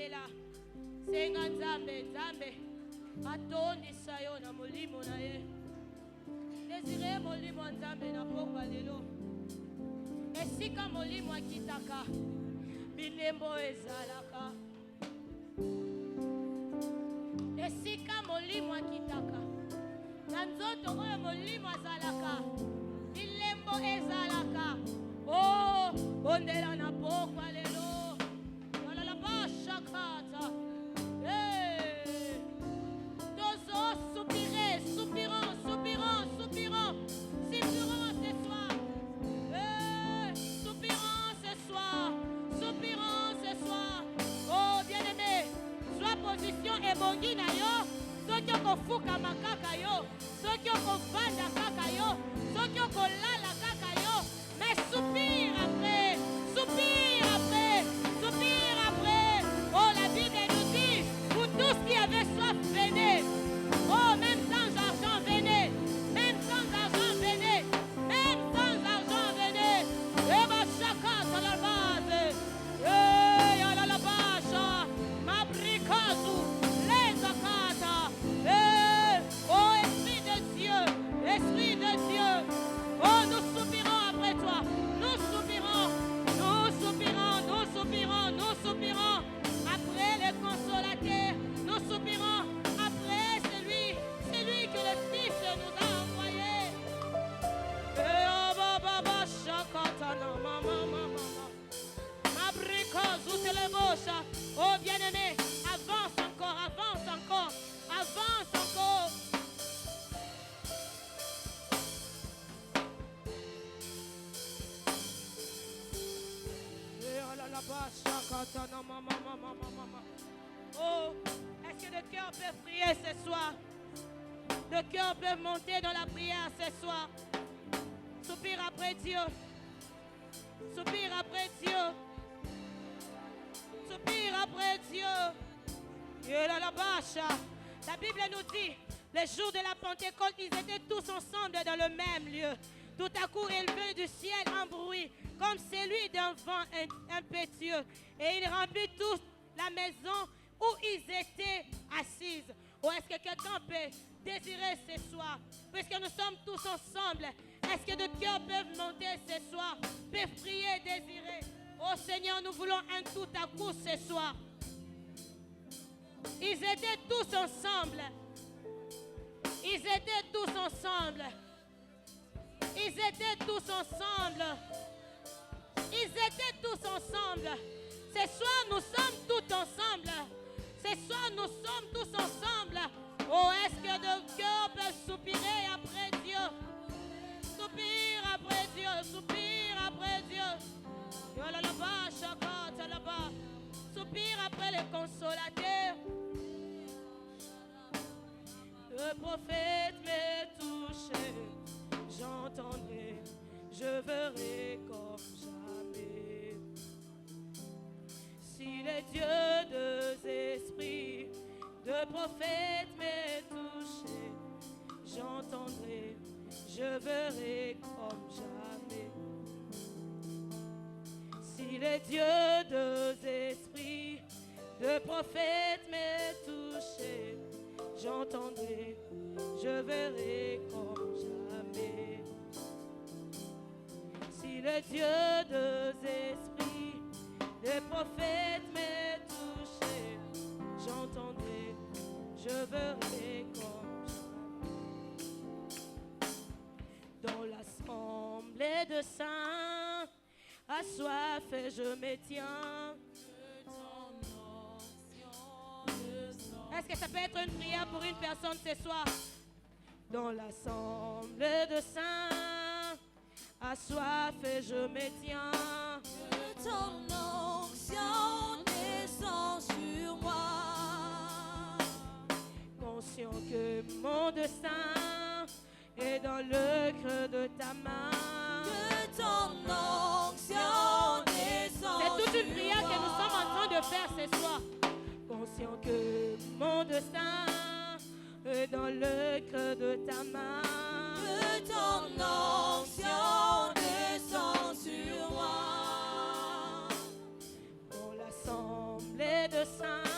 Lela. Senga nzambe, nzambe. Atondisa yo na molimo na ye. Désiré molimo nzambe na pokwa lelo. Esika molimo akitaka. Bilembo ezalaka. Esika molimo akitaka. Na nzoto oyo molimo azalaka. Bilembo ezalaka. Oh, bondela na pokwa lelo. Yalala basha kata. Hey. Dozo soupirez, soupirons, soupirons, soupirons. Soupirons ce soir. Hey. Soupirons ce soir. Soupirons ce soir. Oh, bien-aimé, sois position et bongi na yo. Soki okofuka makaka yo. Soki okofanda kaka yo. Soki okolala kaka yo. Mais soupire après. Soupire après. Soupire après. Oh, la Bible nous dit, vous tous qui avez soif, venez. Oh, même sans argent, venez. Même sans argent, venez. Même sans argent, venez. Et ma chaka sur la base. Et à la bâche. Ma bricazu. Les akata. Et oh, Esprit de Dieu. Esprit de Dieu. Oh, nous soupirons après toi. Nous soupirons. Nous soupirons. Nous soupirons. Nous soupirons. Après le consolateur. Nous soupirons. Après celui que le Fils nous a envoyé. Et oh, baba, chakata, mama, mama. Ma bricouse, où c'est le gauche. Oh, bien-aimé, avance encore, avance encore, avance encore. Et oh là là, chakata, mama. Oh, est-ce que le cœur peut prier ce soir? Le cœur peut monter dans la prière ce soir. Soupire après Dieu. Soupire après Dieu. Soupire après Dieu. Et là, la bâche. La Bible nous dit, les jours de la Pentecôte, ils étaient tous ensemble dans le même lieu. Tout à coup, il vint du ciel un bruit, comme celui d'un vent impétueux. Et il remplit toute la maison où ils étaient assis. Ou est-ce que quelqu'un peut désirer ce soir? Puisque nous sommes tous ensemble, est-ce que de cœurs peuvent monter ce soir? Peuvent prier, désirer? Oh Seigneur, nous voulons un tout à coup ce soir. Ils étaient tous ensemble. Ils étaient tous ensemble. Ils étaient tous ensemble. Ils étaient tous ensemble. Ce soir, nous sommes tous ensemble. Ce soir, nous sommes tous ensemble. Oh, est-ce que de cœur peuvent soupirer après Dieu? Soupire après Dieu. Soupire après Dieu. Soupire après le consolateur. Le prophète m'est touché. J'entendrai, je verrai comme jamais. Si les dieux deux esprits, de prophète m'est touché, j'entendrai, je verrai comme jamais. Si les dieux deux esprits, de prophète m'est touché, j'entendrai, je verrai comme jamais. Si le Dieu deux esprits, des prophètes m'est touché, j'entendrai, je verrai comme jamais. Dans l'assemblée de saints, assoiffé je me tiens. Est-ce que ça peut être une prière pour une personne ce soir? Dans l'assemblée de saints, assoiffé je me tiens. Que ton onction descend sur moi. Conscient que mon destin est dans le creux de ta main. Que ton onction descend. C'est toute une prière que nous sommes en train de faire ce soir. Conscient que mon destin est dans le creux de ta main. Que ton onction descend sur moi. Dans l'assemblée de saints,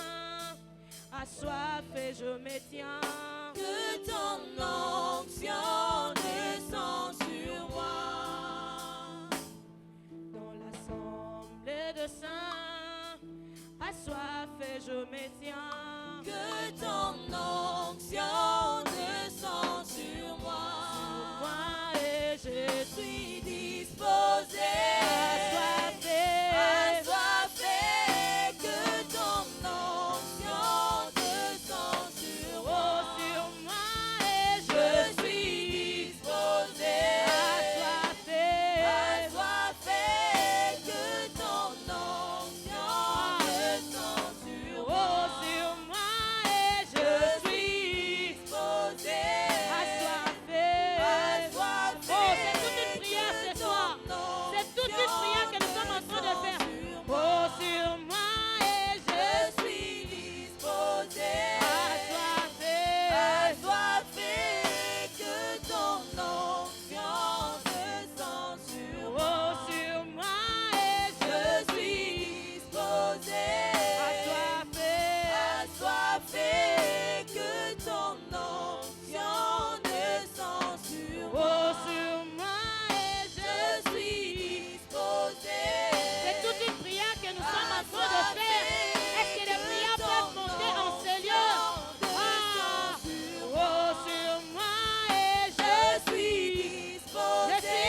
je me tiens. Que ton onction descend sur moi. Moi et je Suis disposé. assoiffé. Que ton onction descend sur moi. Oh, sur moi et je suis disposé. assoiffé. Que ton onction descend sur moi. Oh, sur moi et je suis disposé. assoiffé. Oh, c'est toute une prière ce soir. C'est toute une prière que nous sommes en train de faire. Oh, sur moi et je suis disposé. assoiffé. Que ton onction descend sur moi. Oh, sur moi et je Je suis disposé. assoiffé. Que ton onction descend sur moi. Oh, sur moi et Je je suis disposé. C'est toute une prière que nous sommes en train de faire. Est-ce que les prières peuvent monter en ce lieu? Ah, oh, sur moi et je suis disposé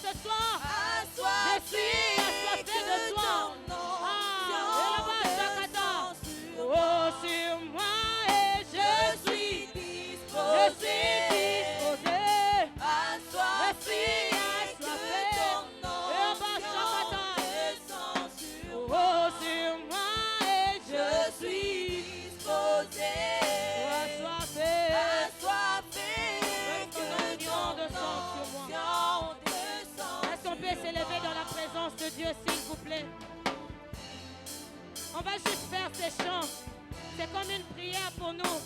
ce soir. Je suis assoiffé de toi. Ah, oh, sur moi et je suis disposé. Oh, sur moi et je suis assoiffé. Que ton onction descende sur moi. Est-ce qu'on peut s'élever dans la présence de Dieu, s'il vous plaît? On va juste faire ces chants. C'est comme une prière pour nous.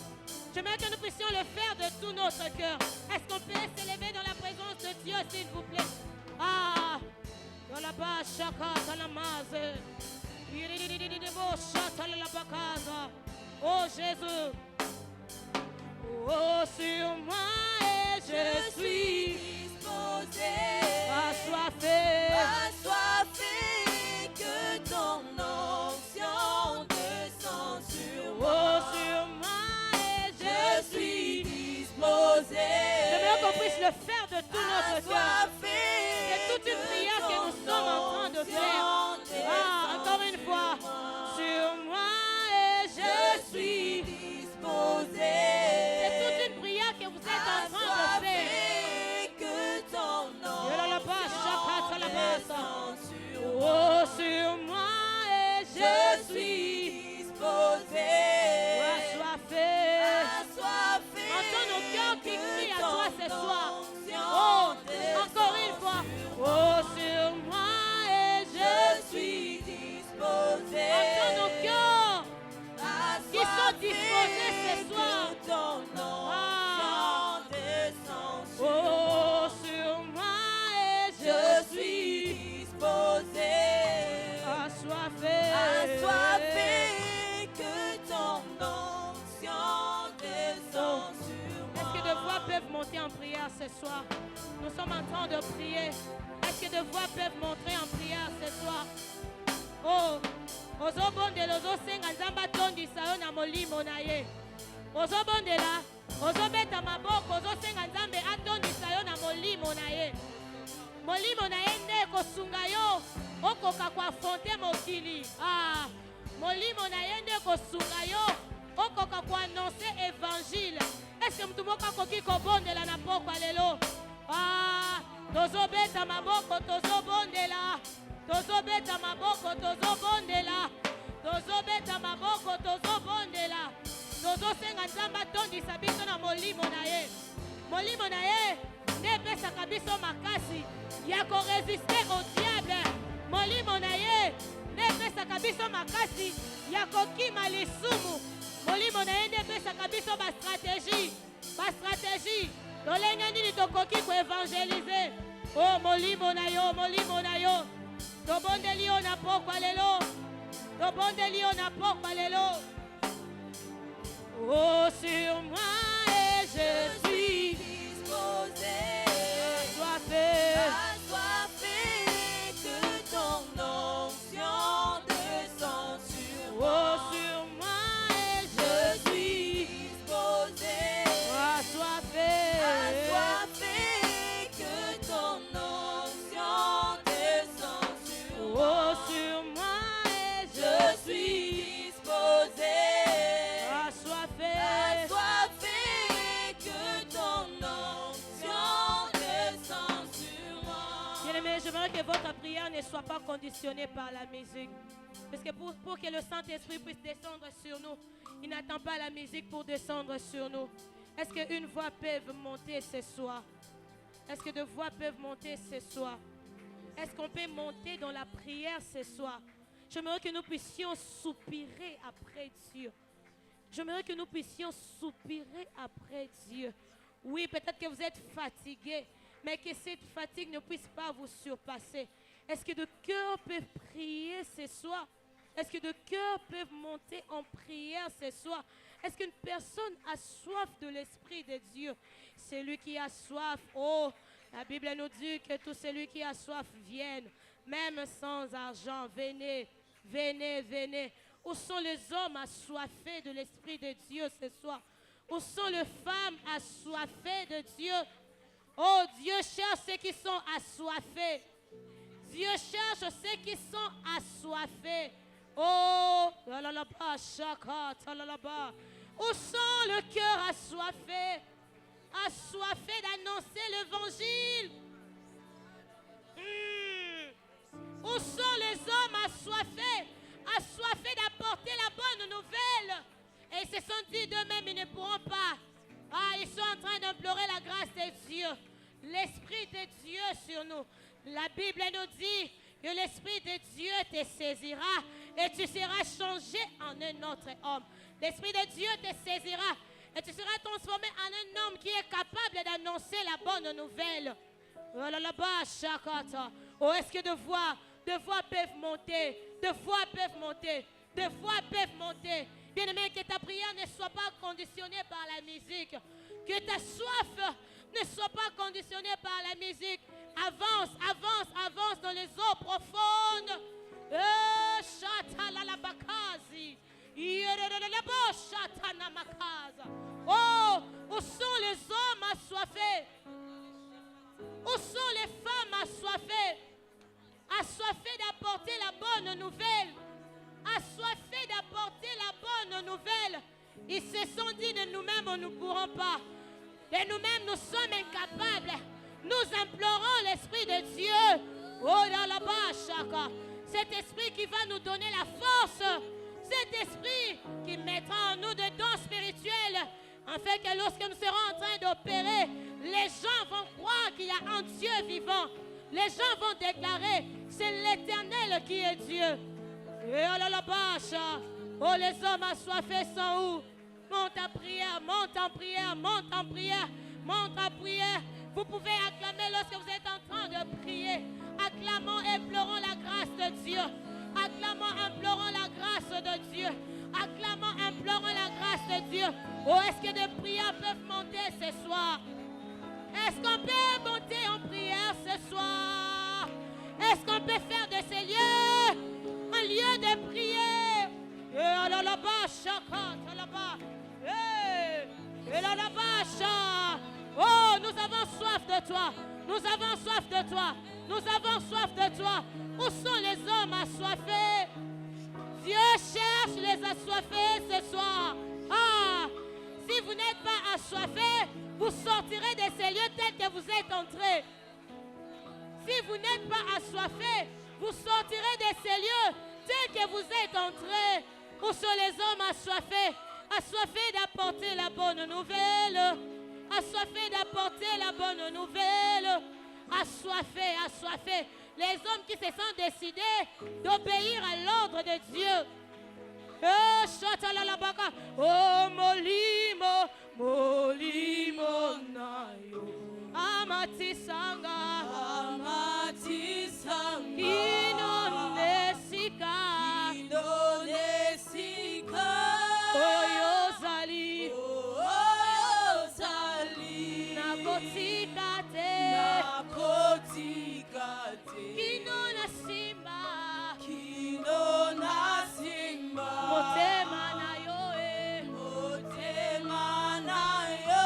J'aimerais que nous puissions le faire de tout notre cœur. Est-ce qu'on peut s'élever dans la présence de Dieu, s'il vous plaît? Ah, dans la base, chaka, dans la masse. Oh Jésus. Oh, sur moi et je suis assoiffé. Que ton onction descend sur moi. Oh, sur moi et Je suis disposé. j'aimerais qu'on puisse le faire de tout notre cœur. C'est toute une prière que nous sommes en train de faire. Ah, encore une fois. Sur moi et je suis disposé. C'est toute une prière que vous êtes en train de faire. Que ton Oh, onction sur moi et je suis disposé. assoiffé. Entends nos cœurs qui crient à toi ce soir. Oh, encore une fois. Oh, sur moi et je suis disposé. Entends nos cœurs qui sont disposés ce soir. Que ton onction descend sur Oh, sur moi et Je suis disposé. assoiffé. Que ton onction descend sur moi. Est-ce que de voix peuvent monter en prière ce soir? Nous sommes en train de prier. Est-ce que de voix peuvent monter en prière ce soir? Oh, ozobondela ozosenga nzambe atondisa yo na molimo na ye. Ozobondela, ozobeta maboko, ozosenga nzambe atondisa yo na molimo na ye. Molimo na ye nde kosunga yo okoka koafronte mokili. Ah, molimo na ye nde kosunga yo okoka koannonce évangile. Est-ce que mtu moko akoki kobondela na pokwa lelo? Ah, tozobeta maboko, tozobondela. Tozobeta maboko, tozobondela. Tozobeta maboko, tozobondela. Tozosenga nzambe atondisa biso na molimo na ye. Molimo na ye nde epesaka biso makasi ya koresiste au diable. Molimo na ye nde epesaka biso makasi ya kokima lisumu. Molimo na ye nde epesaka biso bastratégie. Tolenge nini tokoki koevangelize. Oh, molimo na yo, molimo na yo. Tobondeli yo na pokwa lelo. Tobondeli yo na pokwa lelo. Oh, sur moi et je suis disposé. assoiffé. Que ton onction descend sur moi. Oh, sur Bien-aimés, j'aimerais que votre prière ne soit pas conditionnée par la musique. Parce que pour que le Saint-Esprit puisse descendre sur nous, il n'attend pas la musique pour descendre sur nous. Est-ce qu'une voix peut monter ce soir? Est-ce que deux voix peuvent monter ce soir? Est-ce qu'on peut monter dans la prière ce soir? J'aimerais que nous puissions soupirer après Dieu. J'aimerais que nous puissions soupirer après Dieu. Oui, peut-être que vous êtes fatigués, mais que cette fatigue ne puisse pas vous surpasser. Est-ce que de cœur peuvent prier ce soir? Est-ce que de cœur peuvent monter en prière ce soir? Est-ce qu'une personne a soif de l'Esprit de Dieu? Celui qui a soif, oh, la Bible nous dit que tout celui qui a soif vienne, même sans argent. Venez, venez, venez. Où sont les hommes assoiffés de l'Esprit de Dieu ce soir? Où sont les femmes assoiffées de Dieu? Oh, Dieu cherche ceux qui sont assoiffés. Dieu cherche ceux qui sont assoiffés. Oh, où sont le cœur assoiffé? Assoiffé d'annoncer l'évangile. Où sont les hommes assoiffés? Assoiffés d'apporter la bonne nouvelle. Et ils se sont dit d'eux-mêmes, ils ne pourront pas. Ah, ils sont en train d'implorer la grâce de Dieu. L'Esprit de Dieu sur nous. La Bible nous dit que l'Esprit de Dieu te saisira et tu seras changé en un autre homme. L'Esprit de Dieu te saisira et tu seras transformé en un homme qui est capable d'annoncer la bonne nouvelle. Oh, est-ce que deux voix peuvent monter? Deux voix peuvent monter. Deux voix peuvent monter. Bien-aimé, que ta prière ne soit pas conditionnée par la musique. Que ta soif ne soit pas conditionnée par la musique. Avance, avance, avance dans les eaux profondes. Oh, où sont les hommes assoiffés? Où sont les femmes assoiffées? Assoiffées d'apporter la bonne nouvelle. Assoiffés d'apporter la bonne nouvelle. Ils se sont dit de nous-mêmes, nous ne pourrons pas. De nous-mêmes, nous sommes incapables. Nous implorons l'Esprit de Dieu. Oh là là-bas, chacun. Cet esprit qui va nous donner la force. Cet esprit qui mettra en nous des dons spirituels. Afin que lorsque nous serons en train d'opérer, les gens vont croire qu'il y a un Dieu vivant. Les gens vont déclarer, c'est l'Éternel qui est Dieu. Et oh là là-bas, oh les hommes assoiffés sont où? Monte en prière, monte en prière, monte en prière, monte en prière. Vous pouvez acclamer lorsque vous êtes en train de prier. Acclamons, implorons la grâce de Dieu. Acclamons, implorons la grâce de Dieu. Acclamons, implorons la grâce de Dieu. Oh, est-ce que des prières peuvent monter ce soir? Est-ce qu'on peut monter en prière ce soir? Est-ce qu'on peut faire de ces lieux un lieu de prière? Et là là-bas, chacun, là-bas. Et là là-bas, oh, nous avons soif de toi. Nous avons soif de toi. Nous avons soif de toi. Où sont les hommes assoiffés? Dieu cherche les assoiffés ce soir. Ah, si vous n'êtes pas assoiffés, vous sortirez de ces lieux tels que vous êtes entrés. Si vous n'êtes pas assoiffés, vous sortirez de ces lieux tels que vous êtes entrés. Où sont les hommes assoiffés? Assoiffés d'apporter la bonne nouvelle. Assoiffés d'apporter la bonne nouvelle. Assoiffés, assoiffés. Les hommes qui se sont décidés d'obéir à l'ordre de Dieu. Oh, molimo, molimo nayo. Amati sanga, Amati sanga, Indonesia, Indonesia, Oyozali, Oyozali, Nakotikate, Nakotikate, Kinona Simba, Kinona Simba, Motema na yo Motema na yo,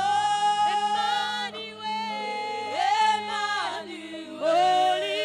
Emmanuel, Emmanuel, Holy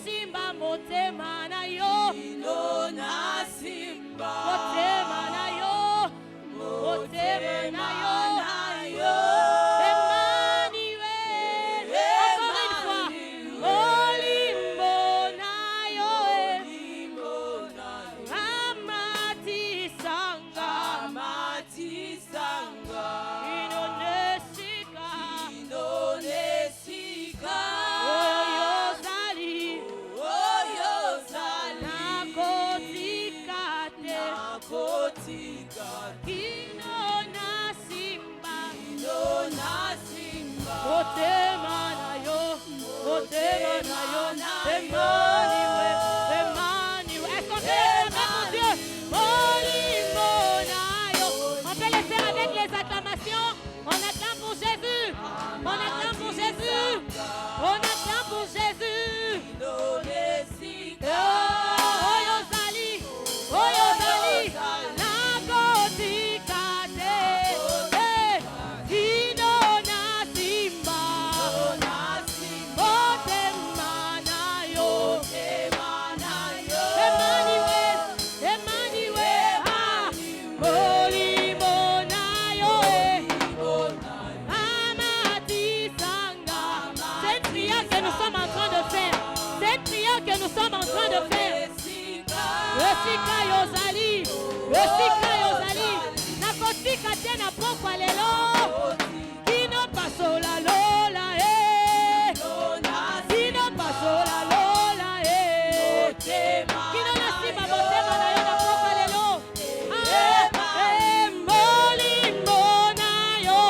simba motema na yo. Kino na simba. Motema na yo. Motema na yo. Emmanuel. Encore une fois. Olimbo na yo. Amati sanga. Amati sanga. Inonesika. Inonesika. Oyozali. Oyozali. Nakotikate. Nakotikate. Kino na simba. Kino na simba. Motema na yo. Motema na yo. Emmanuel. Emmanuel. Est-ce qu'on peut le faire, mon Dieu? Olimbo na yo. On peut le faire avec les acclamations. On acclame pour Jésus. On acclame pour Jésus. On acclame pour Jésus. Inonesika. Oyozali. Oyozali. Nakotikate. Kino na simba. Motema na yo. Emmanuel. Emmanuel. Molimo na yo. Amati sanga. C'est une prière que nous sommes en train de faire. C'est une prière que nous sommes en train de faire. Esika yozali. Esika yozali. Nakotika tena pokwa lelo. Kino pasola lola Kino pasola lola Kino nasima motema na yo na pokwa lelo. Molimbo na yo.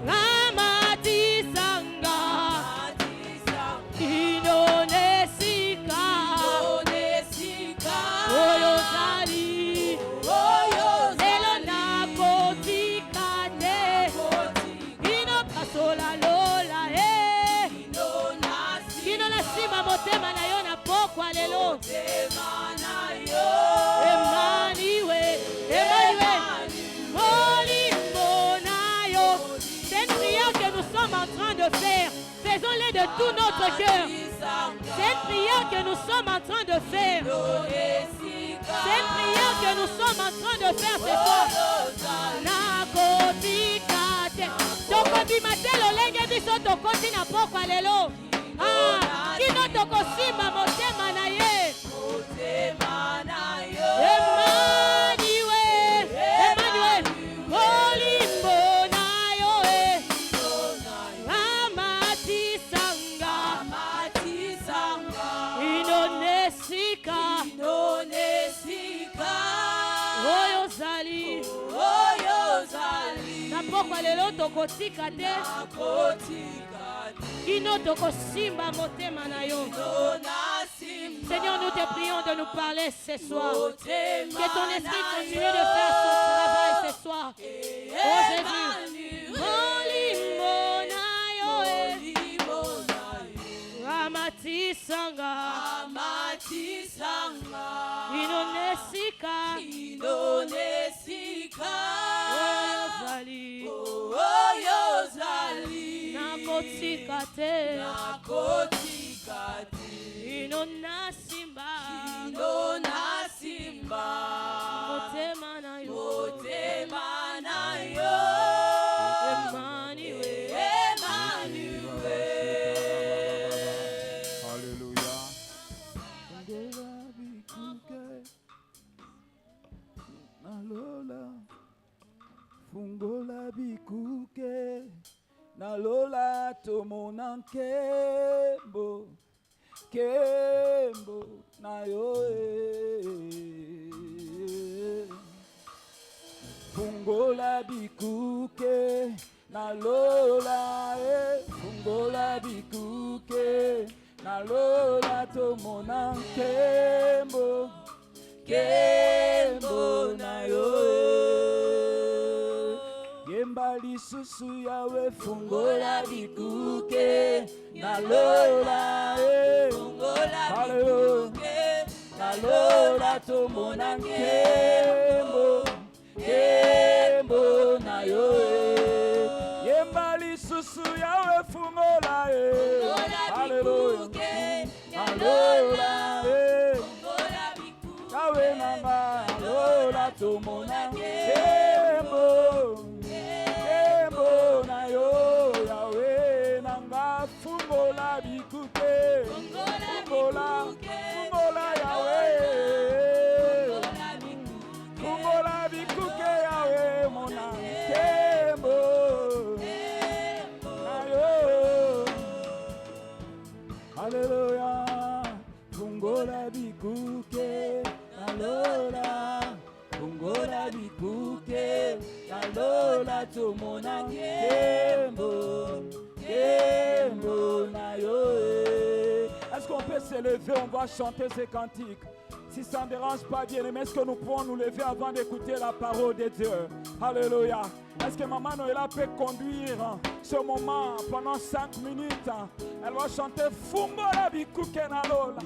Ramati sanga. Inonesika. Oyozali. Lelo nakotikate. Kino pasola lola Kino nasima motema na yo na pokwa lelo. Emmanuel. Emmanuel. Molimbo na yo. C'est une prière que nous sommes en train de faire. Faisons-le de tout notre cœur. C'est une prière que nous sommes en train de faire. C'est une prière que nous sommes en train de faire ce soir. Nakotikate. Tokobimate lolenge biso tokoti na pokwa lelo. Kino tokosimba motema na ye. Emmanuel. Emmanuel. Olimbo na yo. Amati sanga. Inonesika. Oyozali. Na pokwa lelo tokotika te. Kino tokosimba motema na yo. Seigneur, nous te prions de nous parler ce soir. Que ton esprit continue de faire son travail ce soir. Oh Jésus. Molimbo na yo. Ramati sanga. Inonesika. Oyozali. Nakotika te. Inonasimba. Motema na yo. Emmanuel. Alléluia. Fungola bikuke nalola tomona nkembo na yo fungola bikuke nalola fungola bikuke nalola tomona nkembo na yo yemba lisusu yawe fungola bikuke nalola nalola tomona nkembo na yo yemba lisusu yawe fungola haleluya tomona nkembo nkembo na yo Yahweh nanga fungola bikuke fungola Yahweh fungola bikuke Yahweh mona nkembo na yo Hallelujah fungola bikuke na lola fungola bikuke na lola tomona nkembo nkembo na yo. Est-ce qu'on peut se lever, on va chanter ces cantiques? Si ça ne dérange pas, bien aimé, est-ce que nous pouvons nous lever avant d'écouter la parole de Dieu? Alléluia. Est-ce que Maman Noëlla peut conduire ce moment pendant 5 minutes? Elle va chanter Fungola bikuke na lola.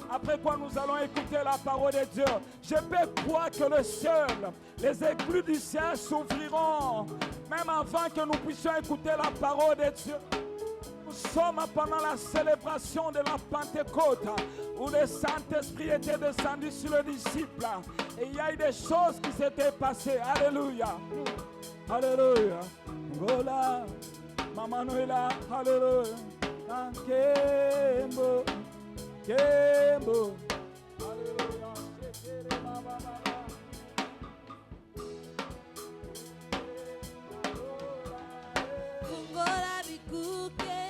Après quoi nous allons écouter la parole de Dieu. Je peux croire que le ciel, les écluses du ciel s'ouvriront, même avant que nous puissions écouter la parole de Dieu. Nous sommes pendant la célébration de la Pentecôte, où le Saint-Esprit était descendu sur les disciples. Et il y a eu des choses qui s'étaient passées. Alléluia. Alléluia. Gola, Maman Noëlla, Alléluia. Nkembo, Nkembo. Alléluia. Fungola bikuke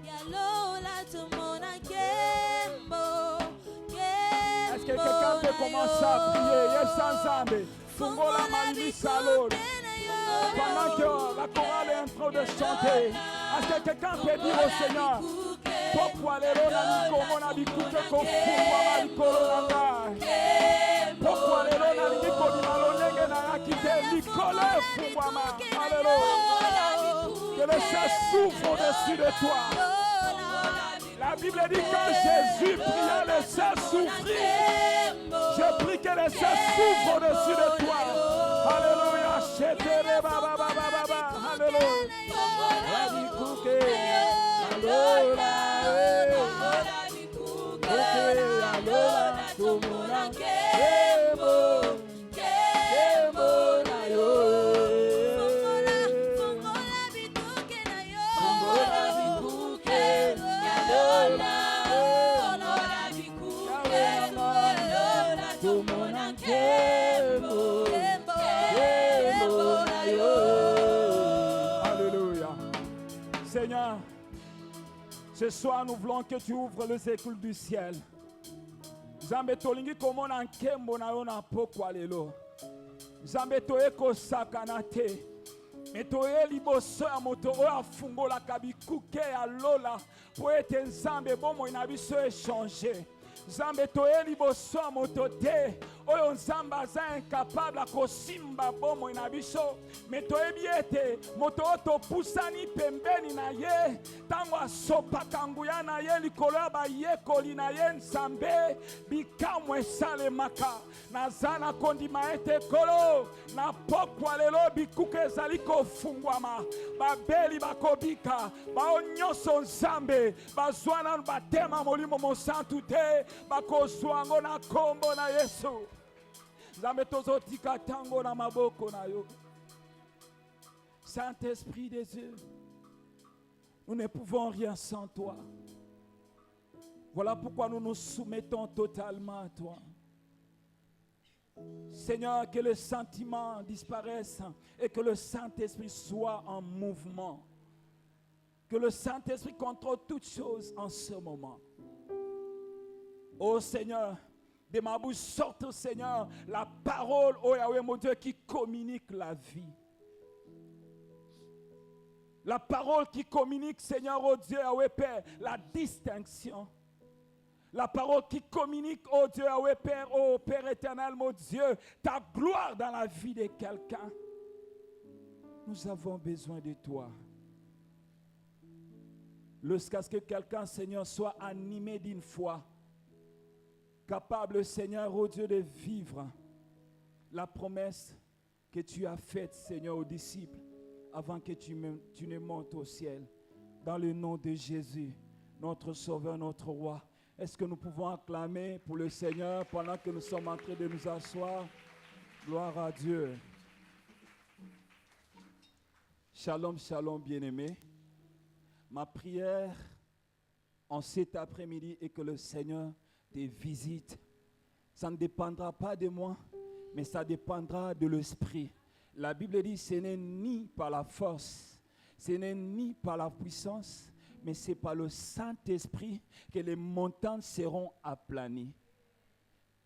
ya lola tomona nkembo nkembo. Est-ce que quelqu'un peut commencer à prier? Yes, Sanzambe. Fungola Malisa Lola. Pendant que la chorale est en train de chanter, est-ce que quelqu'un peut dire au Seigneur, pourquoi les Rona Nikomona Bikuke Kofuwa Malikolo Nanga? Pourquoi les Rona Nikomona Lonenge Nanga Kite Nikole Fuwama? Alléluia. Que le ciel s'ouvre au-dessus de toi. La Bible dit quand Jésus pria, le ciel s'ouvrit. Je prie que le ciel s'ouvre au-dessus de toi. Alléluia. Shetere baba baba baba. Alléluia. Rabikuke. Alléluia. Alléluia. Tomona nkembo. Nkembo na yo. Seigneur, ce soir nous voulons que tu ouvres les écluses du ciel. Zambe tolingi komona nkembo na yo na pokwa lelo. Zambe toyeko sakana te. Mais toye liboso ya moto oyo afungolaka bikuke ya lola po ete nzambe bomoi na biso échanger. Nzambe toye liboso ya moto te oyo nzambe aza incapable akosimba bomoi na biso. Mais toyebi ete moto oyo topusani pembeni na ye ntango asopaka nguya na ye likolo ya bayekoli na ye nzambe bikamwa esalemaka. Naza na kondima ete kolo na pokwa lelo bikuke ezali kofungwama. Babeli bakobika bao nyonso nzambe bazwa nanu batema molimo mosantu te bakozwa yango na kombo na Yesu. Nzambe tozotika tango na maboko na yo. Saint-Esprit des Dieu, nous ne pouvons rien sans toi. Voilà pourquoi nous nous soumettons totalement à toi. Seigneur, que le sentiment disparaisse et que le Saint-Esprit soit en mouvement. Que le Saint-Esprit contrôle toutes choses en ce moment. Oh Seigneur, de ma bouche sorte, Seigneur, la parole, oh Yahweh, mon Dieu, qui communique la vie. La parole qui communique, Seigneur, oh Dieu, Yahweh Père, la distinction. La parole qui communique, oh Dieu, Yahweh Père, oh Père éternel, mon Dieu, ta gloire dans la vie de quelqu'un. Nous avons besoin de toi. Lorsqu'à ce que quelqu'un, Seigneur, soit animé d'une foi, capable, Seigneur, oh Dieu, de vivre la promesse que tu as faite, Seigneur, aux disciples, avant que tu ne montes au ciel. Dans le nom de Jésus, notre Sauveur, notre Roi. Est-ce que nous pouvons acclamer pour le Seigneur pendant que nous sommes en train de nous asseoir? Gloire à Dieu. Shalom, shalom, bien-aimés. Ma prière en cet après-midi est que le Seigneur te visite. Ça ne dépendra pas de moi, mais ça dépendra de l'Esprit. La Bible dit, ce n'est ni par la force, ce n'est ni par la puissance, mais c'est par le Saint-Esprit que les montagnes seront aplanies.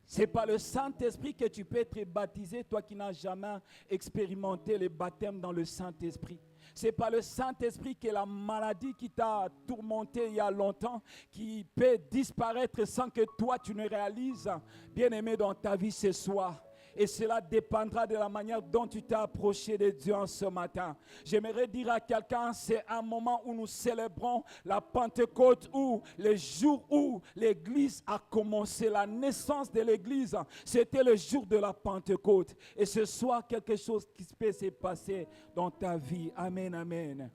C'est par le Saint-Esprit que tu peux être baptisé, toi qui n'as jamais expérimenté le baptême dans le Saint-Esprit. C'est par le Saint-Esprit que la maladie qui t'a tourmenté il y a longtemps, qui peut disparaître sans que toi tu ne réalises, bien-aimé, dans ta vie ce soir. Et cela dépendra de la manière dont tu t'es approché de Dieu en ce matin. J'aimerais dire à quelqu'un, c'est un moment où nous célébrons la Pentecôte, où le jour où l'Église a commencé, la naissance de l'Église, c'était le jour de la Pentecôte. Et ce soir, quelque chose qui peut se passer dans ta vie. Amen, amen.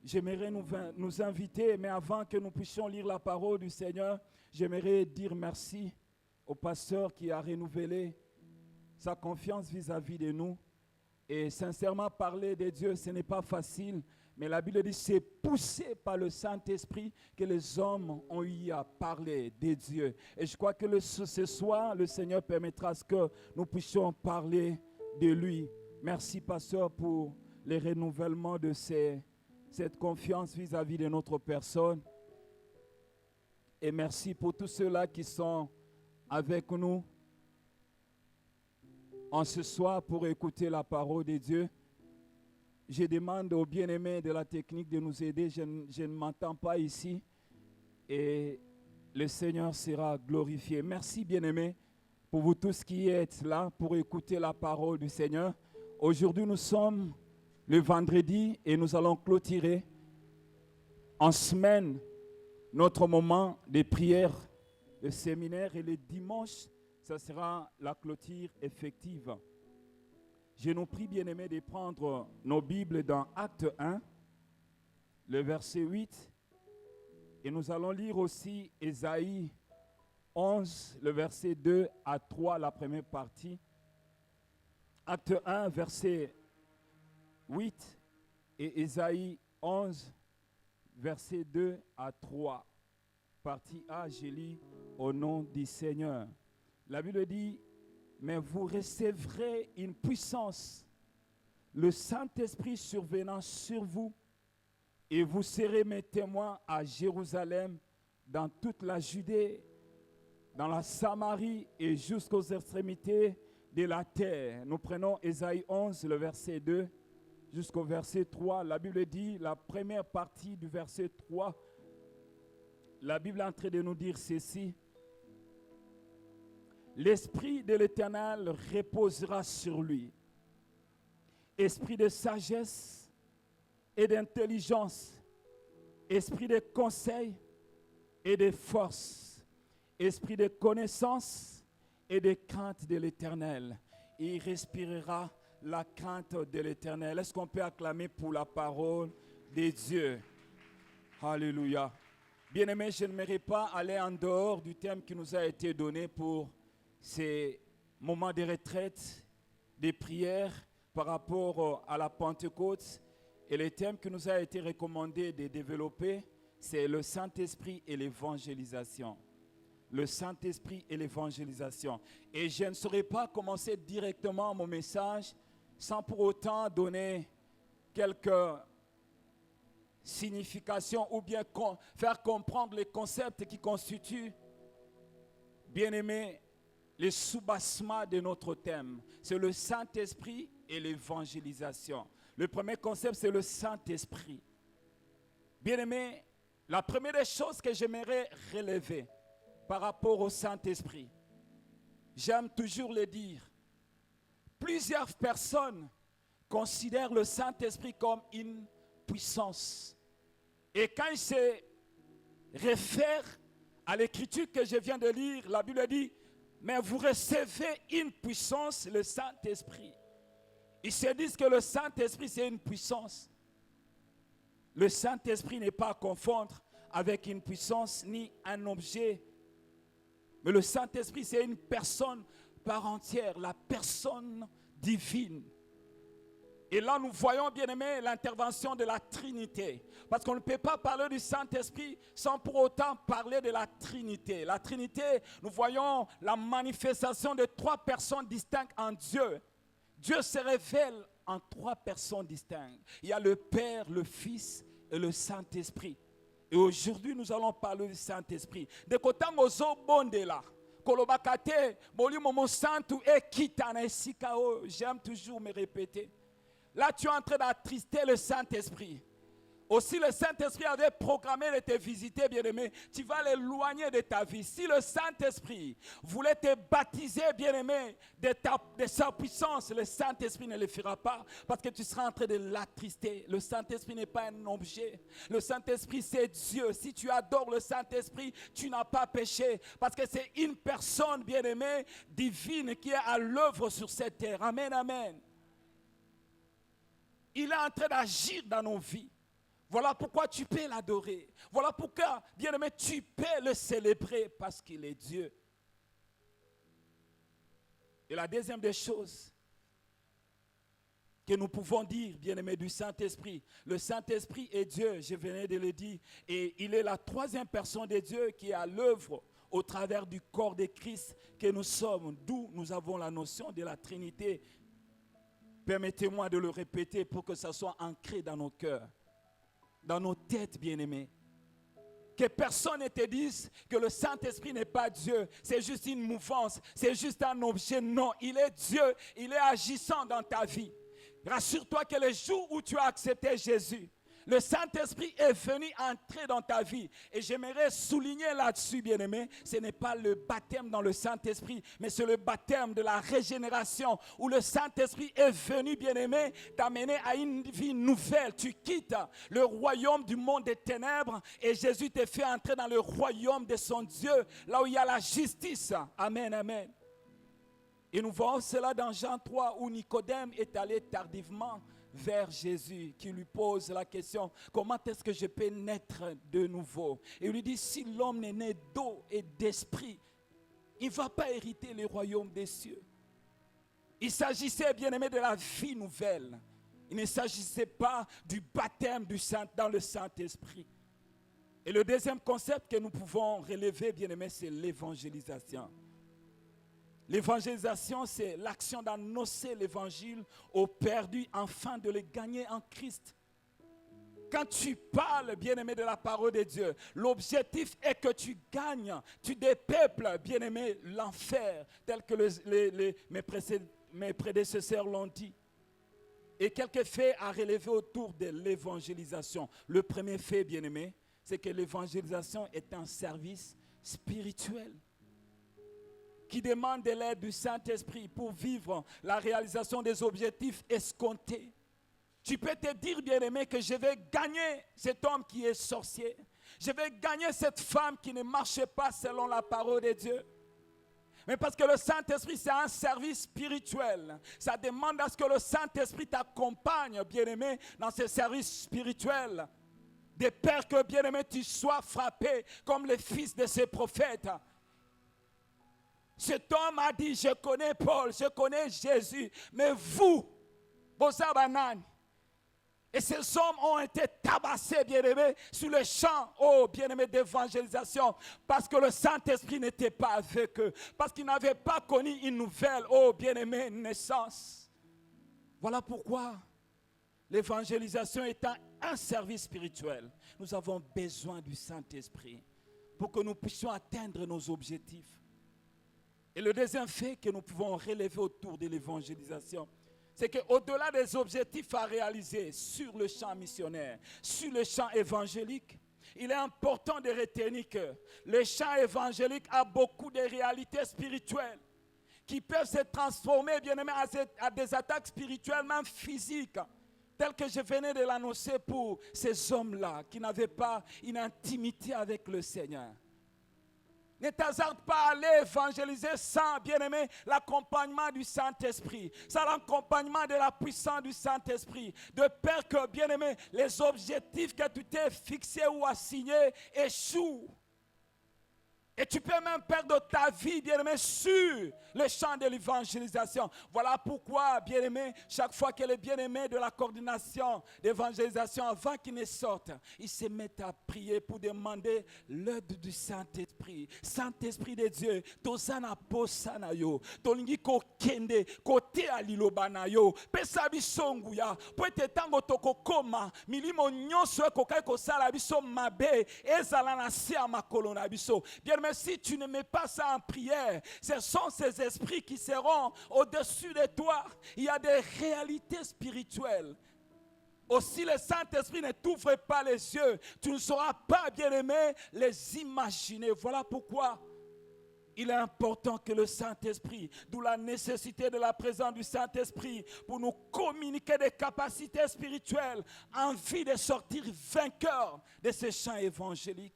J'aimerais nous inviter, mais avant que nous puissions lire la parole du Seigneur, j'aimerais dire merci au pasteur qui a renouvelé sa confiance vis-à-vis de nous. Et sincèrement, parler de Dieu, ce n'est pas facile. Mais la Bible dit, c'est poussé par le Saint-Esprit que les hommes ont eu à parler de Dieu. Et je crois que ce soir, le Seigneur permettra que nous puissions parler de lui. Merci, pasteur, pour le renouvellement de cette confiance vis-à-vis de notre personne. Et merci pour tous ceux-là qui sont avec nous en ce soir pour écouter la parole de Dieu. Je demande aux bien-aimés de la technique de nous aider. Je ne m'entends pas ici. Et le Seigneur sera glorifié. Merci, bien-aimés, pour vous tous qui êtes là pour écouter la parole du Seigneur. Aujourd'hui, nous sommes le vendredi et nous allons clôturer en semaine notre moment de prière, de séminaire, et le dimanche, ça sera la clôture effective. Je nous prie, bien-aimés, de prendre nos Bibles dans Acte 1, le verset 8. Et nous allons lire aussi Ésaïe 11, le verset 2 à 3, la première partie. Acte 1, verset 8 et Ésaïe 11, verset 2 à 3. Partie A, je lis au nom du Seigneur. La Bible dit, mais vous recevrez une puissance, le Saint-Esprit survenant sur vous, et vous serez mes témoins à Jérusalem, dans toute la Judée, dans la Samarie et jusqu'aux extrémités de la terre. Nous prenons Ésaïe 11, le verset 2, jusqu'au verset 3. La Bible dit, la première partie du verset 3, la Bible est en train de nous dire ceci. L'Esprit de l'Éternel reposera sur lui. Esprit de sagesse et d'intelligence, esprit de conseil et de force, esprit de connaissance et de crainte de l'Éternel. Il respirera la crainte de l'Éternel. Est-ce qu'on peut acclamer pour la parole de Dieu? Alléluia. Bien-aimés, je n'aimerais pas aller en dehors du thème qui nous a été donné pour ces moments de retraite, de prière par rapport à la Pentecôte. Et le thème qui nous a été recommandé de développer, c'est le Saint-Esprit et l'évangélisation. Le Saint-Esprit et l'évangélisation. Et je ne saurais pas commencer directement mon message sans pour autant donner quelques significations ou bien faire comprendre les concepts qui constituent, bien-aimés, le soubassement de notre thème. C'est le Saint-Esprit et l'évangélisation. Le premier concept, c'est le Saint-Esprit. Bien-aimés, la première des choses que j'aimerais relever par rapport au Saint-Esprit, j'aime toujours le dire, plusieurs personnes considèrent le Saint-Esprit comme une puissance. Et quand ils se réfèrent à l'écriture que je viens de lire, la Bible dit, mais vous recevez une puissance, le Saint-Esprit. Ils se disent que le Saint-Esprit, c'est une puissance. Le Saint-Esprit n'est pas à confondre avec une puissance ni un objet. Mais le Saint-Esprit, c'est une personne part entière, la personne divine. Et là, nous voyons, bien aimé, l'intervention de la Trinité. Parce qu'on ne peut pas parler du Saint-Esprit sans pour autant parler de la Trinité. La Trinité, nous voyons la manifestation de 3 personnes distinctes en Dieu. Dieu se révèle en 3 personnes distinctes. Il y a le Père, le Fils et le Saint-Esprit. Et aujourd'hui, nous allons parler du Saint-Esprit. De côté mozo bondela, kolobakate, boli momo santu e kitana esikao. J'aime toujours me répéter. Là, tu es en train d'attrister le Saint-Esprit. Aussi, le Saint-Esprit avait programmé de te visiter, bien-aimé. Tu vas l'éloigner de ta vie. Si le Saint-Esprit voulait te baptiser, bien-aimé, de sa puissance, le Saint-Esprit ne le fera pas parce que tu seras en train de l'attrister. Le Saint-Esprit n'est pas un objet. Le Saint-Esprit, c'est Dieu. Si tu adores le Saint-Esprit, tu n'as pas péché parce que c'est une personne, bien-aimée, divine qui est à l'œuvre sur cette terre. Amen, amen. Il est en train d'agir dans nos vies. Voilà pourquoi tu peux l'adorer. Voilà pourquoi, bien-aimé, tu peux le célébrer parce qu'il est Dieu. Et la deuxième des choses que nous pouvons dire, bien-aimé, du Saint-Esprit. Le Saint-Esprit est Dieu, je venais de le dire. Et il est la 3e personne de Dieu qui est à l'œuvre au travers du corps de Christ que nous sommes. D'où nous avons la notion de la Trinité. Permettez-moi de le répéter pour que ça soit ancré dans nos cœurs, dans nos têtes, bien-aimés. Que personne ne te dise que le Saint-Esprit n'est pas Dieu. C'est juste une mouvance, c'est juste un objet. Non, il est Dieu, il est agissant dans ta vie. Rassure-toi que le jour où tu as accepté Jésus, le Saint-Esprit est venu entrer dans ta vie. Et j'aimerais souligner là-dessus, bien-aimé, ce n'est pas le baptême dans le Saint-Esprit, mais c'est le baptême de la régénération, où le Saint-Esprit est venu, bien-aimé, t'amener à une vie nouvelle. Tu quittes le royaume du monde des ténèbres et Jésus te fait entrer dans le royaume de son Dieu, là où il y a la justice. Amen, amen. Et nous voyons cela dans Jean 3, où Nicodème est allé tardivement vers Jésus, qui lui pose la question, comment est-ce que je peux naître de nouveau? Et il lui dit, si l'homme n'est né d'eau et d'esprit, il ne va pas hériter le royaume des cieux. Il s'agissait, bien aimé, de la vie nouvelle. Il ne s'agissait pas du baptême dans le Saint-Esprit. Et le deuxième concept que nous pouvons relever, bien aimé, c'est l'évangélisation. L'évangélisation, c'est l'action d'annoncer l'évangile aux perdus afin de les gagner en Christ. Quand tu parles, bien-aimé, de la parole de Dieu, l'objectif est que tu gagnes, tu dépeuples, bien-aimé, l'enfer, tel que mes prédécesseurs l'ont dit. Et quelques faits à relever autour de l'évangélisation. Le premier fait, bien-aimé, c'est que l'évangélisation est un service spirituel qui demande de l'aide du Saint-Esprit pour vivre la réalisation des objectifs escomptés. Tu peux te dire, bien-aimé, que je vais gagner cet homme qui est sorcier. Je vais gagner cette femme qui ne marche pas selon la parole de Dieu. Mais parce que le Saint-Esprit, c'est un service spirituel. Ça demande à ce que le Saint-Esprit t'accompagne, bien-aimé, dans ce service spirituel. De peur que, bien-aimé, tu sois frappé comme les fils de ces prophètes. Cet homme a dit, je connais Paul, je connais Jésus, mais vous, Bozabanan, et ces hommes ont été tabassés, bien-aimés, sur le champ, oh, bien-aimés, d'évangélisation, parce que le Saint-Esprit n'était pas avec eux, parce qu'ils n'avaient pas connu une nouvelle, oh, bien-aimés, naissance. Voilà pourquoi l'évangélisation étant un service spirituel, nous avons besoin du Saint-Esprit pour que nous puissions atteindre nos objectifs. Et le deuxième fait que nous pouvons relever autour de l'évangélisation, c'est qu'au-delà des objectifs à réaliser sur le champ missionnaire, sur le champ évangélique, il est important de retenir que le champ évangélique a beaucoup de réalités spirituelles qui peuvent se transformer, bien aimé, à des attaques spirituelles, même physiques, telles que je venais de l'annoncer pour ces hommes-là qui n'avaient pas une intimité avec le Seigneur. Ne t'hasarde pas à aller évangéliser sans, bien-aimé, l'accompagnement du Saint-Esprit, sans l'accompagnement de la puissance du Saint-Esprit, de peur que, bien-aimé, les objectifs que tu t'es fixés ou assignés échouent. Et Et tu peux même perdre ta vie, bien-aimé, sur le champ de l'évangélisation. Voilà pourquoi, bien-aimé, chaque fois que les bien-aimés de la coordination d'évangélisation, avant qu'ils ne sortent, ils se mettent à prier pour demander l'aide du Saint-Esprit. Saint-Esprit de Dieu, tozana posana yo, tolingi ko kende, kote alilobana yo, pesa bisongu ya, po ete tango toko koma, milimo nyonso kokai kosala biso mabe, ezala na si a makolo na biso. Bien-aimé, si tu ne mets pas ça en prière, ce sont ces esprits qui seront au-dessus de toi. Il y a des réalités spirituelles. Aussi, le Saint-Esprit ne t'ouvre pas les yeux. Tu ne sauras pas, bien-aimé, les imaginer. Voilà pourquoi il est important que le Saint-Esprit, d'où la nécessité de la présence du Saint-Esprit, pour nous communiquer des capacités spirituelles, envie de sortir vainqueurs de ces champs évangéliques.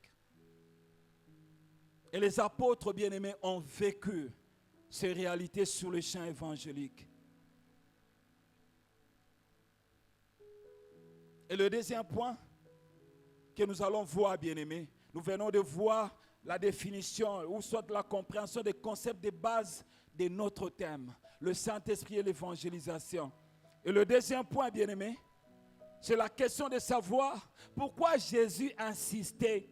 Et les apôtres bien-aimés ont vécu ces réalités sur les champs évangéliques. Et le deuxième point que nous allons voir, bien-aimés, nous venons de voir la définition ou soit la compréhension des concepts de base de notre thème, le Saint-Esprit et l'évangélisation. Et le deuxième point, bien-aimés, c'est la question de savoir pourquoi Jésus insistait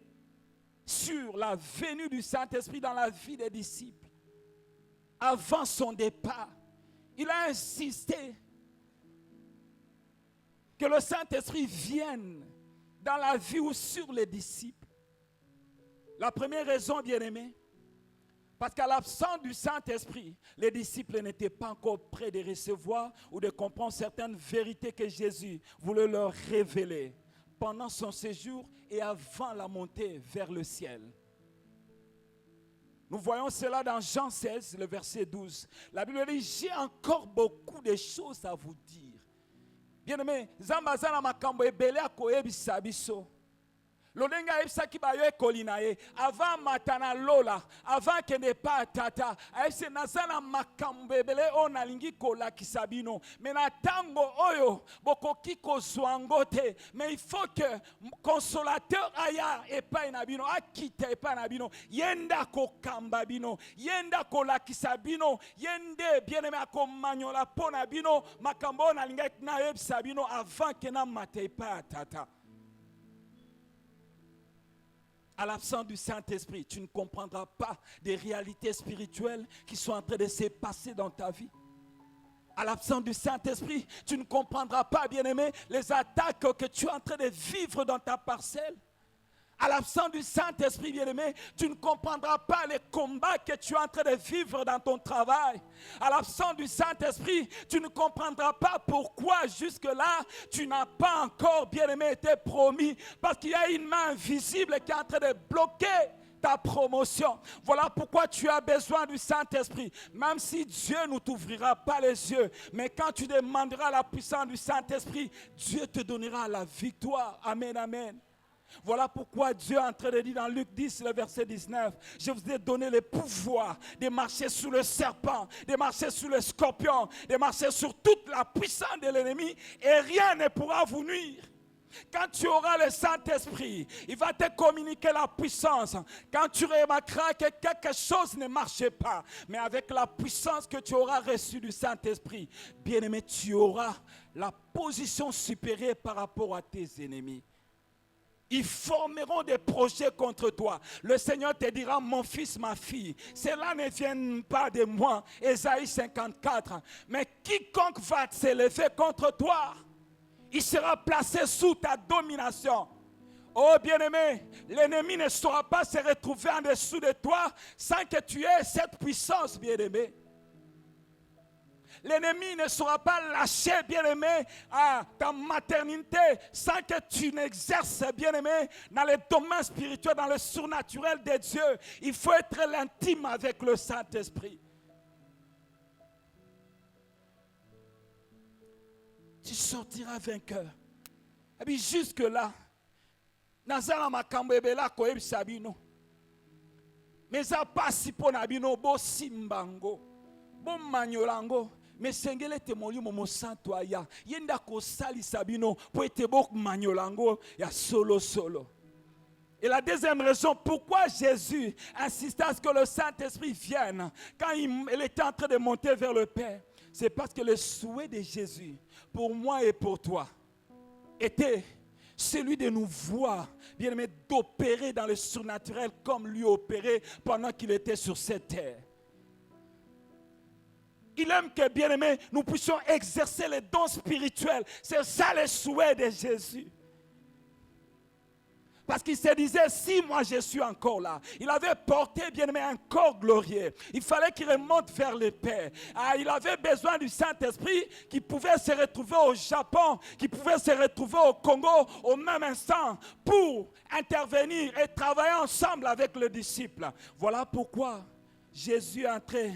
sur la venue du Saint-Esprit dans la vie des disciples. Avant son départ, il a insisté que le Saint-Esprit vienne dans la vie ou sur les disciples. La première raison, bien-aimés, parce qu'à l'absence du Saint-Esprit, les disciples n'étaient pas encore prêts de recevoir ou de comprendre certaines vérités que Jésus voulait leur révéler pendant son séjour et avant la montée vers le ciel. Nous voyons cela dans Jean 16, le verset 12. La Bible dit, j'ai encore beaucoup de choses à vous dire. Bien-aimé, Zambazana makambo ebele akoyebisa biso. Lolenga ebisaki bayo ekolina ye avant matana lola avant kende pa tata aise nazana makambo ebele ona lingi kola kisabino mais na tango oyo bokoki kozwa ngo te mais il faut que consolateur aya epai na bino akita epai na bino yenda kokamba bino yenda kola kisabino yende bien-aimé akomanyola pona bino makambo ona linga na ebisa bino avant que na mate epai tata. À l'absence du Saint-Esprit, tu ne comprendras pas des réalités spirituelles qui sont en train de se passer dans ta vie. À l'absence du Saint-Esprit, tu ne comprendras pas, bien-aimé, les attaques que tu es en train de vivre dans ta parcelle. À l'absence du Saint-Esprit, bien-aimé, tu ne comprendras pas les combats que tu es en train de vivre dans ton travail. À l'absence du Saint-Esprit, tu ne comprendras pas pourquoi jusque-là, tu n'as pas encore, bien-aimé, été promis. Parce qu'il y a une main invisible qui est en train de bloquer ta promotion. Voilà pourquoi tu as besoin du Saint-Esprit. Même si Dieu ne t'ouvrira pas les yeux, mais quand tu demanderas la puissance du Saint-Esprit, Dieu te donnera la victoire. Amen, amen. Voilà pourquoi Dieu est en train de dire dans Luc 10, le verset 19, je vous ai donné le pouvoir de marcher sur le serpent, de marcher sur le scorpion, de marcher sur toute la puissance de l'ennemi et rien ne pourra vous nuire. Quand tu auras le Saint-Esprit, il va te communiquer la puissance. Quand tu remarqueras que quelque chose ne marche pas, mais avec la puissance que tu auras reçue du Saint-Esprit, bien-aimé, tu auras la position supérieure par rapport à tes ennemis. Ils formeront des projets contre toi. Le Seigneur te dira, mon fils, ma fille, cela ne vient pas de moi, Ésaïe 54. Mais quiconque va s'élever contre toi, il sera placé sous ta domination. Oh bien-aimé, l'ennemi ne saura pas se retrouver en dessous de toi sans que tu aies cette puissance, bien-aimé. L'ennemi ne sera pas lâché, bien-aimé, à ta maternité sans que tu n'exerces, bien-aimé, dans le domaine spirituel, dans le surnaturel de Dieu. Il faut être l'intime avec le Saint-Esprit. Tu sortiras vainqueur. Et puis jusque-là, nazala makambo ebela koyebisa bino. Mais ça passe pour nabino bo simbango, bo manyolango. Mais sengele te molimo mo santo aya yenda ko sali sabino po ete bok manyolango ya solo. Et la deuxième raison, pourquoi Jésus insistait à ce que le Saint-Esprit vienne quand il était en train de monter vers le Père, c'est parce que le souhait de Jésus, pour moi et pour toi, était celui de nous voir, bien aimé, d'opérer dans le surnaturel comme lui opérait pendant qu'il était sur cette terre. Il aime que, bien aimé, nous puissions exercer les dons spirituels. C'est ça le souhait de Jésus. Parce qu'il se disait, si moi je suis encore là, il avait porté, bien aimé, un corps glorieux. Il fallait qu'il remonte vers le Père. Il avait besoin du Saint-Esprit qui pouvait se retrouver au Japon, qui pouvait se retrouver au Congo au même instant pour intervenir et travailler ensemble avec les disciples. Voilà pourquoi Jésus est en train,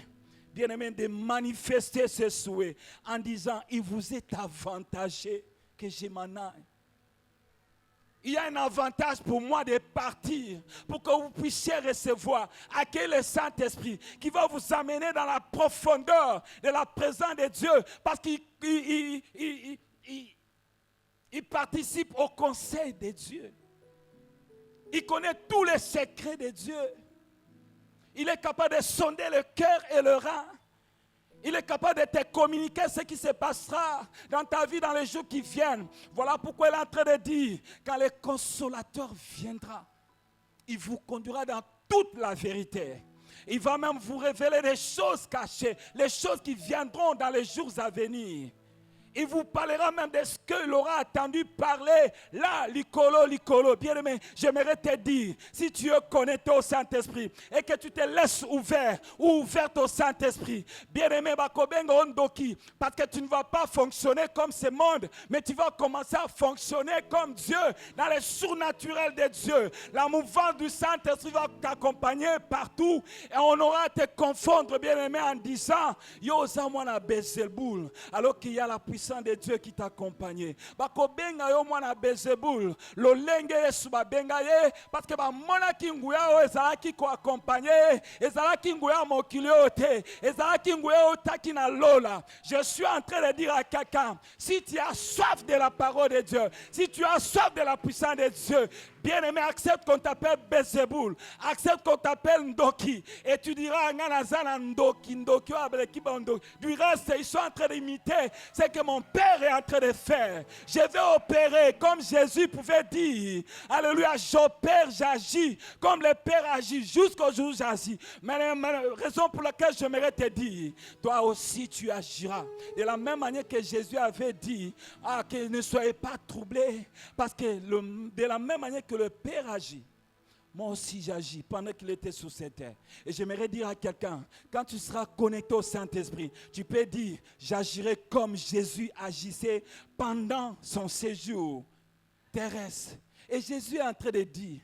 bien aimé, de manifester ses souhaits en disant, il vous est avantagé que je m'en aille. Il y a un avantage pour moi de partir, pour que vous puissiez recevoir, accueillir le Saint-Esprit qui va vous amener dans la profondeur de la présence de Dieu, parce qu'il participe au conseil de Dieu. Il connaît tous les secrets de Dieu. Il est capable de sonder le cœur et le rein. Il est capable de te communiquer ce qui se passera dans ta vie dans les jours qui viennent. Voilà pourquoi il est en train de dire, quand le consolateur viendra, il vous conduira dans toute la vérité. Il va même vous révéler les choses cachées, les choses qui viendront dans les jours à venir. Il vous parlera même de ce qu'il aura attendu parler. Là, Licolo. Bien aimé, j'aimerais te dire, si tu es connecté au Saint-Esprit et que tu te laisses ouvert ou ouverte au Saint-Esprit, bien aimé, parce que tu ne vas pas fonctionner comme ce monde, mais tu vas commencer à fonctionner comme Dieu, dans le surnaturel de Dieu. La mouvance du Saint-Esprit va t'accompagner partout et on aura à te confondre, bien aimé, en disant, yo, ça moi na Beelzeboul, alors qu'il y a la puissance de Dieu qui t'accompagne. Bakobenga yo mwana Beelzeboul, lolenge Yesu babenga ye parce que ba mona kinguya o ezalaki ko accompagner, ezalaki nguya mokili ote, ezalaki nguya otaki na lola. Je suis en train de dire à quelqu'un, si tu as soif de la parole de Dieu, si tu as soif de la puissance de Dieu, bien-aimé, accepte qu'on t'appelle Beelzeboul, accepte qu'on t'appelle Ndoki, et tu diras Ndoki. Du reste, ils sont en train d'imiter ce que mon Père est en train de faire. Je vais opérer comme Jésus pouvait dire. Alléluia, j'opère, j'agis comme le Père agit jusqu'au jour où j'agis. Mais la raison pour laquelle j'aimerais te dire, toi aussi tu agiras. De la même manière que Jésus avait dit, que ne soyez pas troublés, parce que de la même manière que le Père agit, moi aussi j'agis pendant qu'il était sur cette terre. Et j'aimerais dire à quelqu'un, quand tu seras connecté au Saint-Esprit, tu peux dire, j'agirai comme Jésus agissait pendant son séjour terrestre. Et Jésus est en train de dire,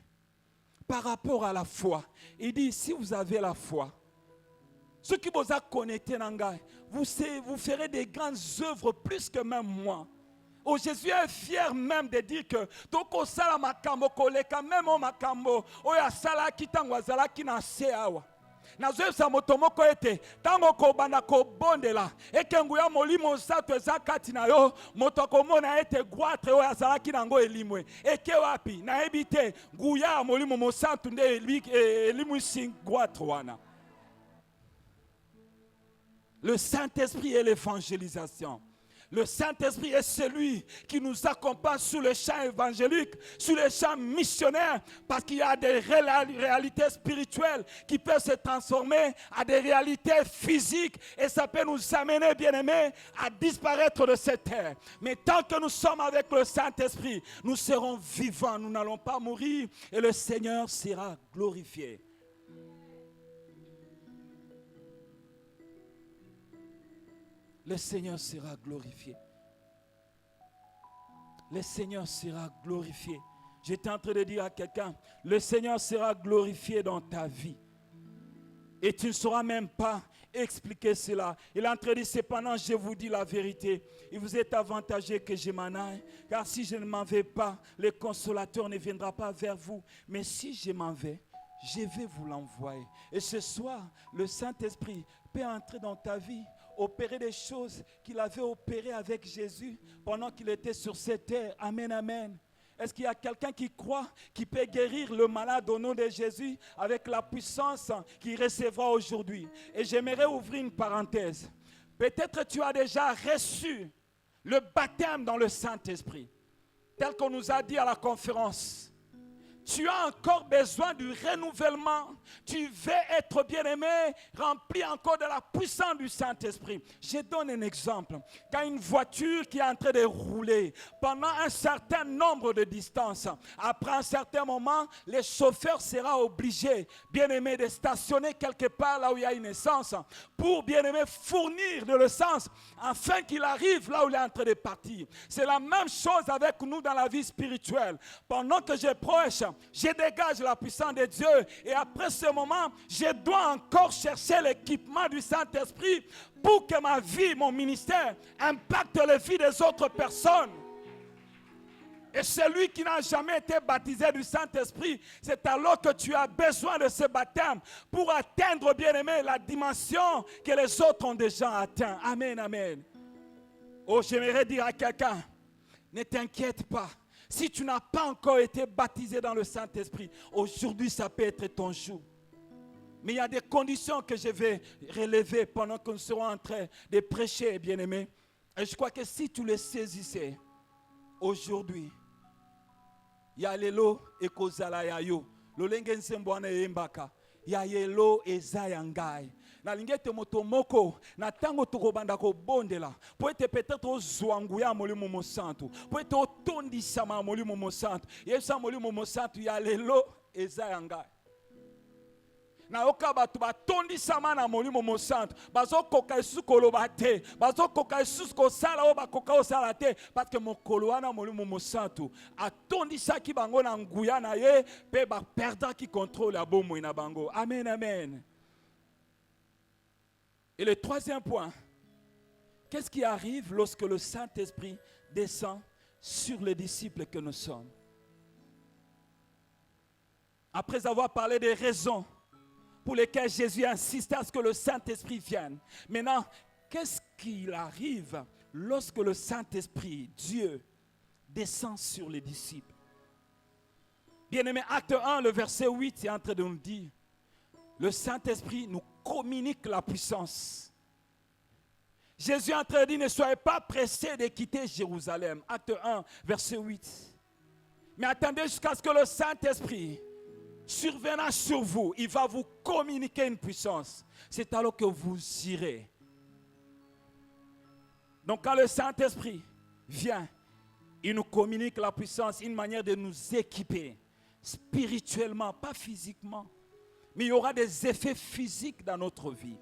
par rapport à la foi, il dit, si vous avez la foi, ceux qui vous a connecté, vous ferez des grandes œuvres plus que même moi. Oh, Jésus est fier même de dire que toko sala makambo koleka même o makambo oya sala kitango azala kina seawa nazoyebisa moto moko ete tango kobanda kobondela ekengu ya molimo nsato eza kati na yo moto akomona ete goitre oyo azalaki nango elimwe eke wapi nayebi te nguya ya molimo mosantu nde elimwisi goitre wana. Le Saint-Esprit et l'évangélisation. Le Saint-Esprit est celui qui nous accompagne sur le champ évangélique, sur le champ missionnaire, parce qu'il y a des réalités spirituelles qui peuvent se transformer à des réalités physiques et ça peut nous amener, bien-aimés, à disparaître de cette terre. Mais tant que nous sommes avec le Saint-Esprit, nous serons vivants, nous n'allons pas mourir et le Seigneur sera glorifié. Le Seigneur sera glorifié. Le Seigneur sera glorifié. J'étais en train de dire à quelqu'un, le Seigneur sera glorifié dans ta vie. Et tu ne sauras même pas expliquer cela. Il est en train de dire, cependant, je vous dis la vérité. Il vous est avantageux que je m'en aille. Car si je ne m'en vais pas, le consolateur ne viendra pas vers vous. Mais si je m'en vais, je vais vous l'envoyer. Et ce soir, le Saint-Esprit peut entrer dans ta vie, opérer des choses qu'il avait opérées avec Jésus pendant qu'il était sur cette terre. Amen, amen. Est-ce qu'il y a quelqu'un qui croit qu'il peut guérir le malade au nom de Jésus avec la puissance qu'il recevra aujourd'hui? Et j'aimerais ouvrir une parenthèse. Peut-être tu as déjà reçu le baptême dans le Saint-Esprit, tel qu'on nous a dit à la conférence. Tu as encore besoin du renouvellement. Tu veux être bien-aimé, rempli encore de la puissance du Saint-Esprit. Je donne un exemple. Quand une voiture qui est en train de rouler pendant un certain nombre de distances, après un certain moment, le chauffeur sera obligé, bien-aimé, de stationner quelque part là où il y a une essence pour, bien-aimé, fournir de l'essence afin qu'il arrive là où il est en train de partir. C'est la même chose avec nous dans la vie spirituelle. Pendant que je prêche, je dégage la puissance de Dieu et après ce moment, je dois encore chercher l'équipement du Saint-Esprit pour que ma vie, mon ministère, impacte la vie des autres personnes. Et celui qui n'a jamais été baptisé du Saint-Esprit, c'est alors que tu as besoin de ce baptême pour atteindre, bien-aimé, la dimension que les autres ont déjà atteint. Amen, amen. Oh, j'aimerais dire à quelqu'un, ne t'inquiète pas. Si tu n'as pas encore été baptisé dans le Saint-Esprit, aujourd'hui ça peut être ton jour. Mais il y a des conditions que je vais relever pendant que nous serons en train de prêcher, bien-aimés. Et je crois que si tu les saisissais, aujourd'hui, il y a l'élo et kozala yayo. Lolenge nsembwana yembaka. Il y a l'élo et zayangai. Na lingete moto moko na tango tokobanda ko bondela po ete peut-être ozwanguya molimo mosantu po ete otondisa ma molimo mosantu yesa molimo mosantu ya lelo eza yanga na oka batu batondisa ma na molimo mosantu bazokoka esusu koloba te bazokoka esusu kosala o bakoka osala te parce que mokolo wana molimo mosantu atondisaki bango na nguya na ye pe ba perdaki contrôle ya bomoi na bango. Amen, amen. Et le troisième point, qu'est-ce qui arrive lorsque le Saint-Esprit descend sur les disciples que nous sommes? Après avoir parlé des raisons pour lesquelles Jésus insiste à ce que le Saint-Esprit vienne, maintenant, qu'est-ce qui arrive lorsque le Saint-Esprit, Dieu, descend sur les disciples? Bien-aimé, acte 1, le verset 8 est en train de nous dire, le Saint-Esprit nous communique la puissance. Jésus est en train de dire, ne soyez pas pressés de quitter Jérusalem. Acte 1, verset 8. Mais attendez jusqu'à ce que le Saint-Esprit survienne sur vous. Il va vous communiquer une puissance. C'est alors que vous irez. Donc quand le Saint-Esprit vient, il nous communique la puissance, une manière de nous équiper spirituellement, pas physiquement. Mais il y aura des effets physiques dans notre vie.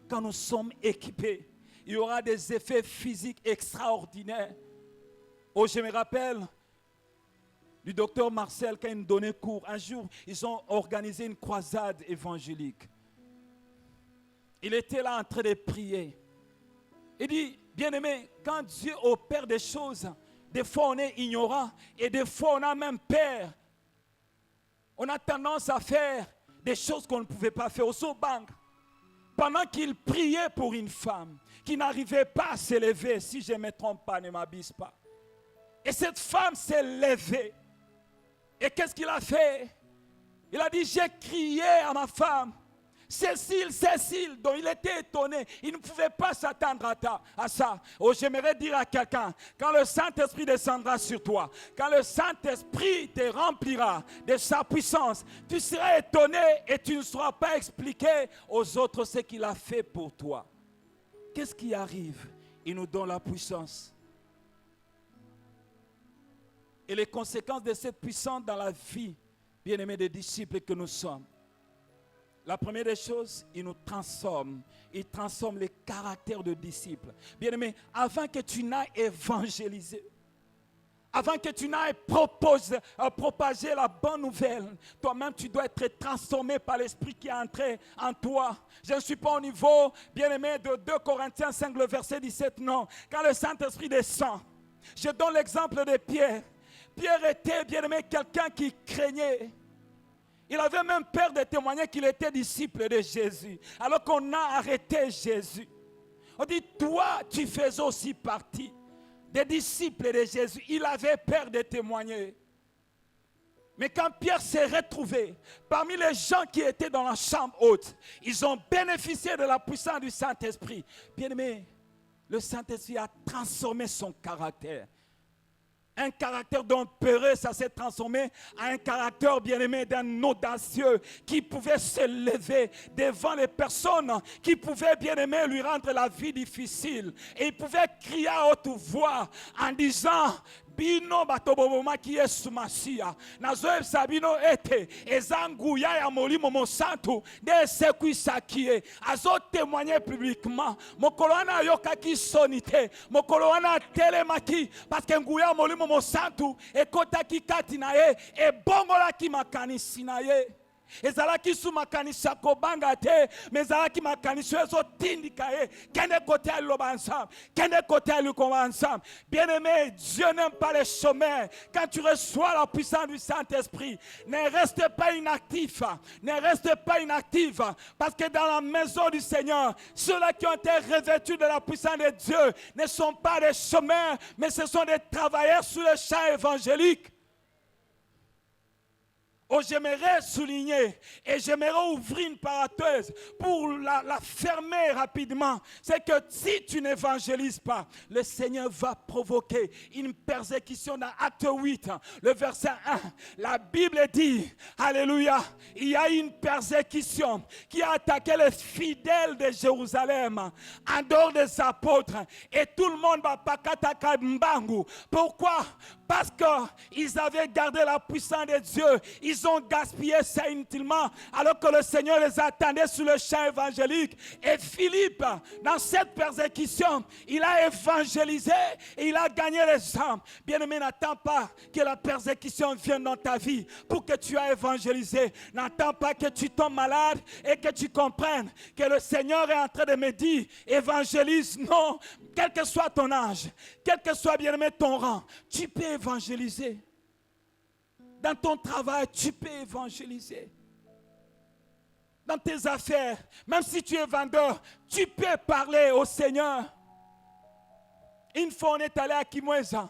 Quand nous sommes équipés, il y aura des effets physiques extraordinaires. Oh, je me rappelle du docteur Marcel quand il nous donnait cours. Un jour, ils ont organisé une croisade évangélique. Il était là en train de prier. Il dit, bien-aimé, quand Dieu opère des choses, des fois on est ignorant et des fois on a même peur. On a tendance à faire des choses qu'on ne pouvait pas faire. Au Sobank, pendant qu'il priait pour une femme qui n'arrivait pas à s'élever, si je ne me trompe pas, ne m'abuse pas. Et cette femme s'est levée. Et qu'est-ce qu'il a fait? Il a dit, j'ai crié à ma femme, Cécile, Cécile, dont il était étonné. Il ne pouvait pas s'attendre à ça. Oh, j'aimerais dire à quelqu'un, quand le Saint-Esprit descendra sur toi, quand le Saint-Esprit te remplira de sa puissance, tu seras étonné et tu ne sauras pas expliquer aux autres ce qu'il a fait pour toi. Qu'est-ce qui arrive? Il nous donne la puissance. Et les conséquences de cette puissance dans la vie, bien-aimés des disciples que nous sommes. La première des choses, il nous transforme. Il transforme les caractères de disciples. Bien-aimé, avant que tu n'ailles évangéliser, avant que tu n'ailles propager la bonne nouvelle, toi-même tu dois être transformé par l'Esprit qui est entré en toi. Je ne suis pas au niveau, bien-aimé, de 2 Corinthiens 5, le verset 17, non. Quand le Saint-Esprit descend, je donne l'exemple de Pierre. Pierre était, bien-aimé, quelqu'un qui craignait. Il avait même peur de témoigner qu'il était disciple de Jésus. Alors qu'on a arrêté Jésus. On dit, toi, tu fais aussi partie des disciples de Jésus. Il avait peur de témoigner. Mais quand Pierre s'est retrouvé parmi les gens qui étaient dans la chambre haute, ils ont bénéficié de la puissance du Saint-Esprit. Bien-aimé, le Saint-Esprit a transformé son caractère. Un caractère d'un peureux, ça s'est transformé en un caractère bien-aimé d'un audacieux qui pouvait se lever devant les personnes qui pouvaient bien-aimé lui rendre la vie difficile. Et il pouvait crier à haute voix en disant: bino batobomaki Yesu Masia nazoyebisa bino ete eza nguya ya molimo mosantu nde esekwisakie. Azotémoigner publiquement. Mokolo wana ayokaki soni te, mokolo wana atelemaki parce que nguya ya molimo mosantu ekotaki kati na ye ebongolaki makanisi na ye. Ezalaki sous makanisi ya kobanga te, mais ezalaki makanisi ezotindika ye kende kote ya liloba ensemble, kende kote ya likoba ensemble. Bien-aimé, Dieu n'aime pas les chômeurs. Quand tu reçois la puissance du Saint-Esprit, ne reste pas inactif, ne reste pas inactif, parce que dans la maison du Seigneur, ceux-là qui ont été revêtus de la puissance de Dieu ne sont pas des chômeurs, mais ce sont des travailleurs sur le champ évangélique. Oh, j'aimerais souligner et j'aimerais ouvrir une parenthèse pour la fermer rapidement. C'est que si tu n'évangélises pas, le Seigneur va provoquer une persécution dans Acte 8, le verset 1. La Bible dit, alléluia, il y a une persécution qui a attaqué les fidèles de Jérusalem en dehors des apôtres. Et tout le monde va pakataka mbangu. Pourquoi? Parce qu'ils avaient gardé la puissance de Dieu. Ils ont gaspillé ça inutilement alors que le Seigneur les attendait sur le champ évangélique. Et Philippe, dans cette persécution, il a évangélisé et il a gagné les âmes. Bien-aimé, n'attends pas que la persécution vienne dans ta vie pour que tu aies évangélisé. N'attends pas que tu tombes malade et que tu comprennes que le Seigneur est en train de me dire évangélise. Non, quel que soit ton âge, quel que soit, bien-aimé, ton rang, tu peux évangéliser. Dans ton travail, tu peux évangéliser. Dans tes affaires, même si tu es vendeur, tu peux parler au Seigneur. Une fois, on est allé à Kimweza.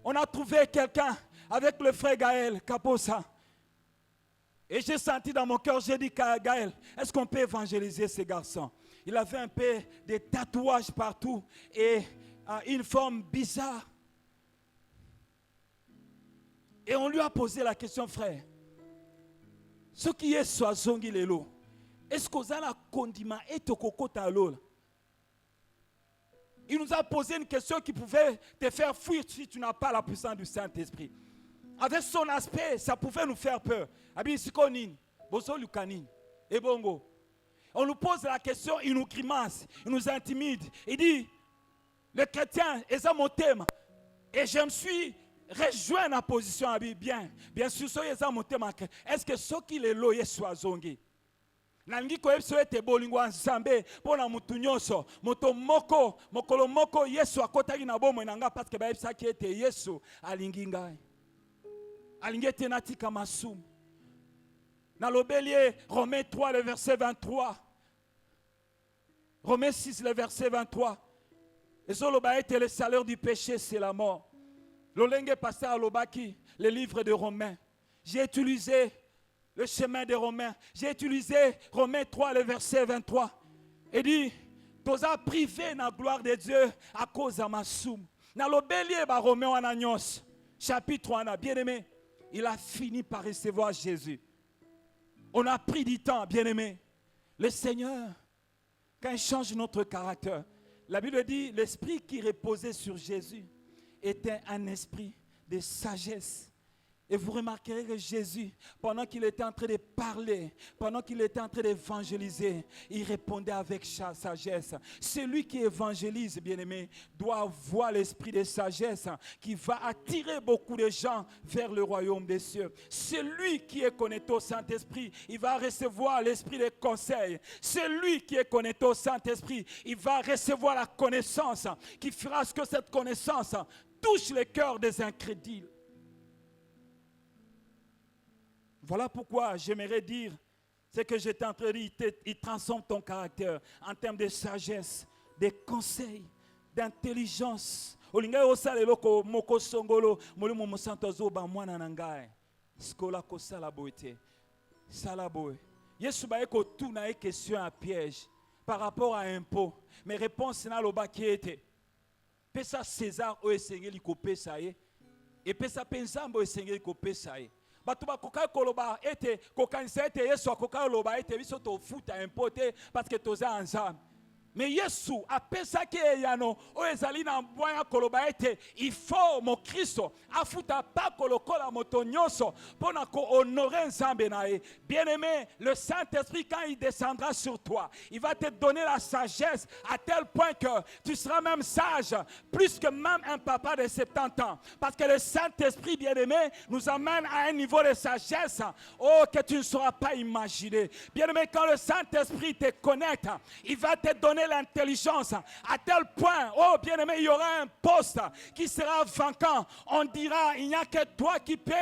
On a trouvé quelqu'un avec le frère Gaël Kaposa. Et j'ai senti dans mon cœur, j'ai dit, Gaël, est-ce qu'on peut évangéliser ces garçons? Il avait un peu des tatouages partout et une forme bizarre. Et on lui a posé la question, frère, ce qui est soazongi lelo, est-ce que vous avez la condiment et tokokota lolo? Il nous a posé une question qui pouvait te faire fuir si tu n'as pas la puissance du Saint-Esprit. Avec son aspect, ça pouvait nous faire peur. On nous pose la question, il nous grimace, il nous intimide. Il dit, le chrétien, et je me suis rejoint la position à bien sûr, est-ce que ce qui est loyer soit zongi? Nangi ko ebso ete bolingo nzambe pona mutu nyonso moto moko mokolo moko Yesu akotaki na bomo nanga parce que ba ebsa ki ete Yesu alingi ngai alingi ete natika masumu na lobelie Romains 3 le verset 23 Romains 6 le verset 23 ezoloba ete le salaire du péché c'est la mort. Lolenge passé à l'Obaki, le livre de Romains. J'ai utilisé le chemin des Romains. J'ai utilisé Romains 3, le verset 23. Et dit, toza privé na gloire de Dieu à cause de ma soum. Na l'obélier ba Romains anagnos. Chapitre 3, bien aimé, il a fini par recevoir Jésus. On a pris du temps, bien aimé. Le Seigneur, quand il change notre caractère, la Bible dit, l'esprit qui reposait sur Jésus était un esprit de sagesse. Et vous remarquerez que Jésus, pendant qu'il était en train de parler, pendant qu'il était en train d'évangéliser, il répondait avec sagesse. Celui qui évangélise, bien-aimé, doit avoir l'esprit de sagesse qui va attirer beaucoup de gens vers le royaume des cieux. Celui qui est connecté au Saint-Esprit, il va recevoir l'esprit de conseil. Celui qui est connecté au Saint-Esprit, il va recevoir la connaissance qui fera ce que cette connaissance touche le cœur des incrédules. Voilà pourquoi j'aimerais dire ce que j'étais en train de dire. Il transforme ton caractère en termes de sagesse, de conseils, d'intelligence. Skola ko salaboete. Salaboe. Yesu ba eko tout na question à piège par rapport à impôt. Mais réponse na loba qui était. Pesa César o esengeli ko pesa ye. Et pesa pensamba o esengeli ko pesa ye. Bato ba koka koloba ete kokanisa ete Yesu akoka loba ete biso to futa impote parce que toza ensemble. Mais Yesu apesa ke yano o ezali na mbwanya koloba ete il faut mon Christo afuta pa kolokola moto nyonso pona ko honorer nzambe na ye. Bien-aimé, le Saint-Esprit quand il descendra sur toi, il va te donner la sagesse à tel point que tu seras même sage plus que même un papa de 70 ans. Parce que le Saint-Esprit, bien-aimé, nous amène à un niveau de sagesse que tu ne sauras pas imaginer. Bien-aimé, quand le Saint-Esprit te connecte, il va te donner l'intelligence à tel point, oh bien-aimé, il y aura un poste qui sera vacant. On dira, il n'y a que toi qui peux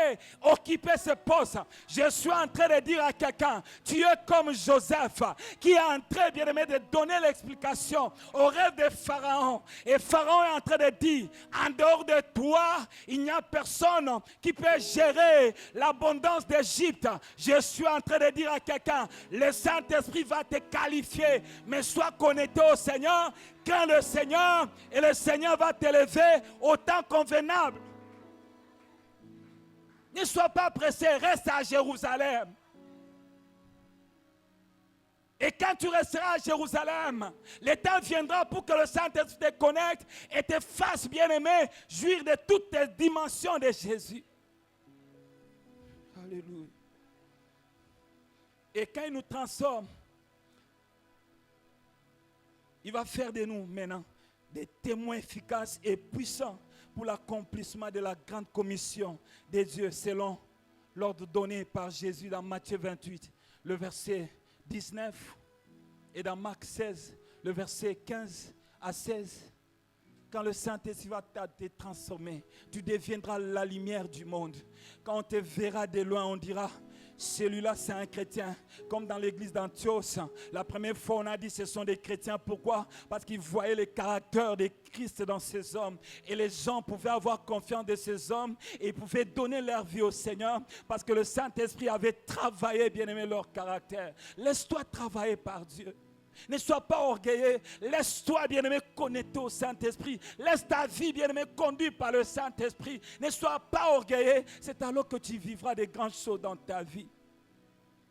occuper ce poste. Je suis en train de dire à quelqu'un, tu es comme Joseph, qui est en train, bien-aimé, de donner l'explication au rêve de Pharaon. Et Pharaon est en train de dire, en dehors de toi, il n'y a personne qui peut gérer l'abondance d'Égypte. Je suis en train de dire à quelqu'un, le Saint-Esprit va te qualifier, mais sois connecté au Seigneur, crains le Seigneur et le Seigneur va t'élever au temps convenable. Ne sois pas pressé, reste à Jérusalem. Et quand tu resteras à Jérusalem, le temps viendra pour que le Saint-Esprit te connecte et te fasse, bien-aimé, jouir de toutes les dimensions de Jésus. Alléluia. Et quand il nous transforme, il va faire de nous maintenant des témoins efficaces et puissants pour l'accomplissement de la grande commission de Dieu selon l'ordre donné par Jésus dans Matthieu 28, le verset 19 et dans Marc 16, le verset 15 à 16. Quand le Saint-Esprit va te transformer, tu deviendras la lumière du monde. Quand on te verra de loin, on dira, celui-là c'est un chrétien. Comme dans l'église d'Antioche, la première fois on a dit ce sont des chrétiens. Pourquoi? Parce qu'ils voyaient le caractère de Christ dans ces hommes. Et les gens pouvaient avoir confiance de ces hommes et ils pouvaient donner leur vie au Seigneur parce que le Saint-Esprit avait travaillé, bien aimé, leur caractère. Laisse-toi travailler par Dieu. Ne sois pas orgueilleux. Laisse-toi, bien-aimé, connecter au Saint-Esprit. Laisse ta vie, bien-aimé, conduite par le Saint-Esprit. Ne sois pas orgueilleux. C'est alors que tu vivras des grandes choses dans ta vie.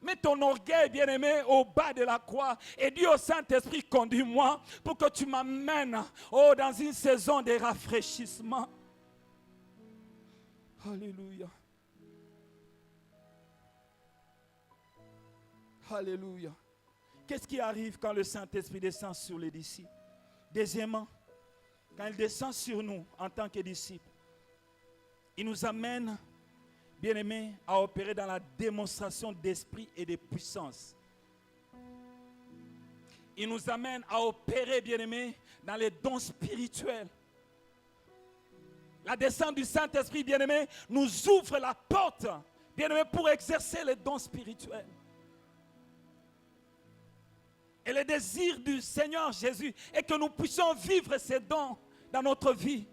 Mets ton orgueil, bien-aimé, au bas de la croix et dis au Saint-Esprit, conduis-moi pour que tu m'amènes dans une saison de rafraîchissement. Alléluia. Alléluia. Qu'est-ce qui arrive quand le Saint-Esprit descend sur les disciples? Deuxièmement, quand il descend sur nous en tant que disciples, il nous amène, bien-aimés, à opérer dans la démonstration d'esprit et de puissance. Il nous amène à opérer, bien-aimés, dans les dons spirituels. La descente du Saint-Esprit, bien-aimés, nous ouvre la porte, bien-aimés, pour exercer les dons spirituels. Et le désir du Seigneur Jésus est que nous puissions vivre ces dons dans notre vie,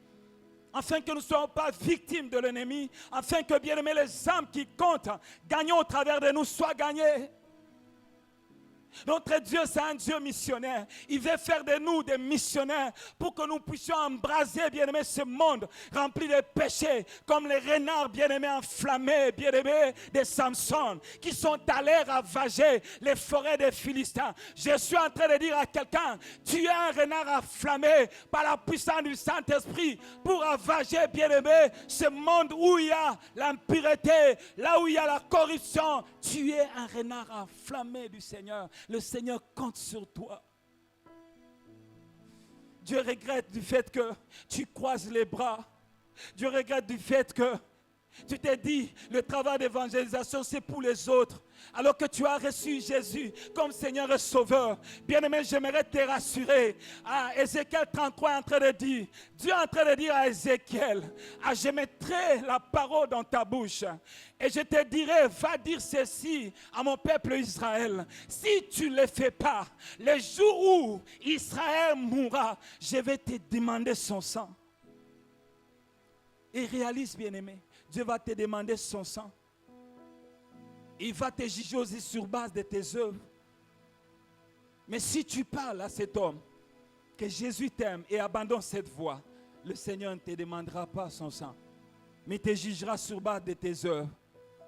afin que nous ne soyons pas victimes de l'ennemi, afin que, bien aimés, les âmes qui comptent, gagnant au travers de nous, soient gagnées. Notre Dieu, c'est un Dieu missionnaire. Il veut faire de nous des missionnaires pour que nous puissions embraser, bien-aimés, ce monde rempli de péchés, comme les renards, bien-aimés, enflammés, bien-aimés, de Samson, qui sont allés ravager les forêts des Philistins. Je suis en train de dire à quelqu'un, tu es un renard enflammé par la puissance du Saint-Esprit pour ravager, bien-aimés, ce monde où il y a l'impureté, là où il y a la corruption. Tu es un renard enflammé du Seigneur. Le Seigneur compte sur toi. Dieu regrette du fait que tu croises les bras. Dieu regrette du fait que tu t'es dit, le travail d'évangélisation, c'est pour les autres. Alors que tu as reçu Jésus comme Seigneur et Sauveur. Bien-aimé, j'aimerais te rassurer. Ézéchiel 33 est en train de dire, Dieu est en train de dire à Ézéchiel, je mettrai la parole dans ta bouche. Et je te dirai, va dire ceci à mon peuple Israël. Si tu ne le fais pas, le jour où Israël mourra, je vais te demander son sang. Et réalise, bien-aimé, Dieu va te demander son sang. Il va te juger aussi sur base de tes œuvres. Mais si tu parles à cet homme que Jésus t'aime et abandonne cette voie, le Seigneur ne te demandera pas son sang, mais te jugera sur base de tes œuvres.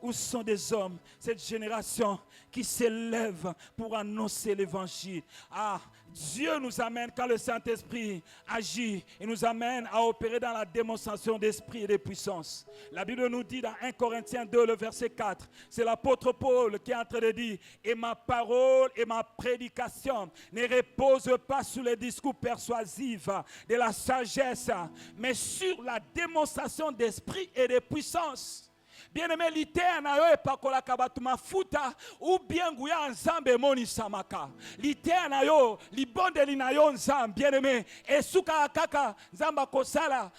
Où sont des hommes, cette génération qui s'élève pour annoncer l'évangile? Ah, Dieu nous amène, quand le Saint-Esprit agit, il nous amène à opérer dans la démonstration d'esprit et de puissance. La Bible nous dit dans 1 Corinthiens 2, le verset 4, c'est l'apôtre Paul qui est en train de dire: et ma parole et ma prédication ne reposent pas sur les discours persuasifs de la sagesse, mais sur la démonstration d'esprit et de puissance. Bien-aimé, l'ité na yo epakola kabatu mafuta ou bien guya nzambe moni samaka. L'ité na yo libondeli na yo nzambe, bien-aimé, esuka kaka nzamba kosala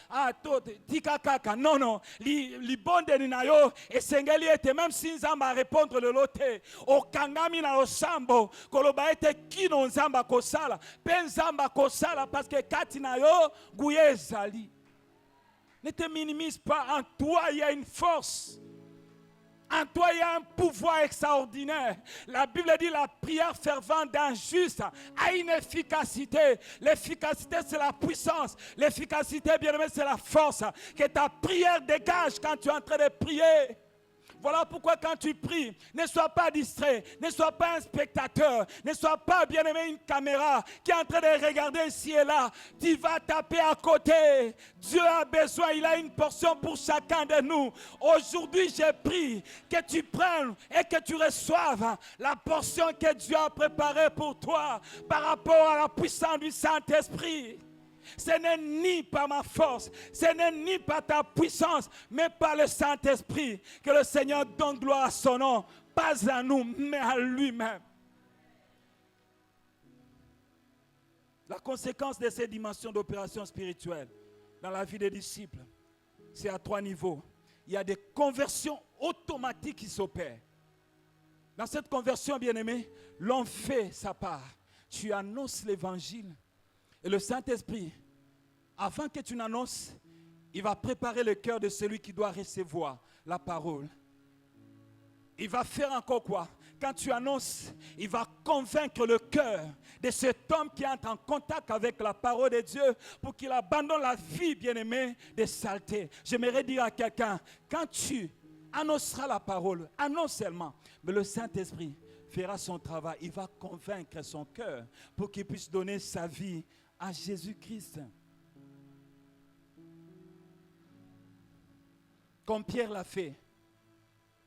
tika kaka. Non, libondeli na yo esengeli ete même si nzamba répondre le lote okangami na osambo koloba ete kino nzamba kosala pe nzamba kosala parce que kati na yo guya ezali. Ne te minimise pas, en toi il y a une force. En toi il y a un pouvoir extraordinaire. La Bible dit la prière fervente d'un juste a une efficacité. L'efficacité c'est la puissance. L'efficacité, bien aimé, c'est la force que ta prière dégage quand tu es en train de prier. Voilà pourquoi quand tu pries, ne sois pas distrait, ne sois pas un spectateur, ne sois pas, bien-aimé, une caméra qui est en train de regarder ici et là. Tu vas taper à côté. Dieu a besoin, il a une portion pour chacun de nous. Aujourd'hui, j'ai pris que tu prennes et que tu reçoives la portion que Dieu a préparée pour toi par rapport à la puissance du Saint-Esprit. Ce n'est ni par ma force, ce n'est ni par ta puissance, mais par le Saint-Esprit que le Seigneur donne gloire à son nom, pas à nous, mais à lui-même. La conséquence de ces dimensions d'opération spirituelle dans la vie des disciples, c'est à 3 niveaux. Il y a des conversions automatiques qui s'opèrent. Dans cette conversion, bien-aimé, l'homme fait sa part. Tu annonces l'évangile. Et le Saint-Esprit, avant que tu n'annonces, il va préparer le cœur de celui qui doit recevoir la parole. Il va faire encore quoi? Quand tu annonces, il va convaincre le cœur de cet homme qui entre en contact avec la parole de Dieu pour qu'il abandonne la vie, bien-aimée, de saleté. J'aimerais dire à quelqu'un, quand tu annonceras la parole, annonce seulement, mais le Saint-Esprit fera son travail. Il va convaincre son cœur pour qu'il puisse donner sa vie à Jésus-Christ. Comme Pierre l'a fait.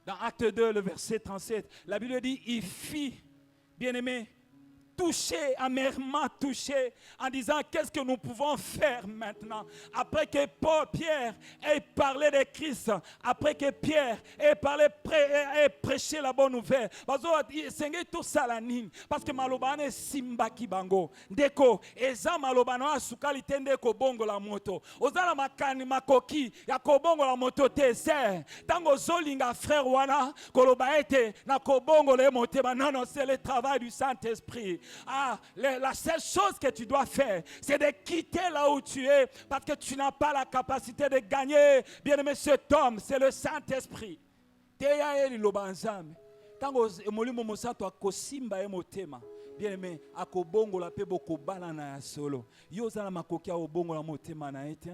Dans Acte 2, le verset 37, la Bible dit, il fit, bien-aimé, touché, amèrement touché, en disant, qu'est-ce que nous pouvons faire maintenant? Après que Pierre ait parlé de Christ, après que Pierre ait parlé, ait prêché la bonne nouvelle, parce que malobane simbaki bango, ndeko, eza malobano asukali tendeko bongo la moto, ozala makani makoki, ya kobongo la moto te ser, tango zolinga frère wana, koloba ete, na kobongo le motema, non, c'est le travail du Saint-Esprit. Ah, la seule chose que tu dois faire, c'est de quitter là où tu es, parce que tu n'as pas la capacité de gagner. Bien-aimé, cet homme, c'est le Saint-Esprit. Bien-aimé, akobongo la pe boko bala na solo. Yo zala makoki a obongo la motema na ete.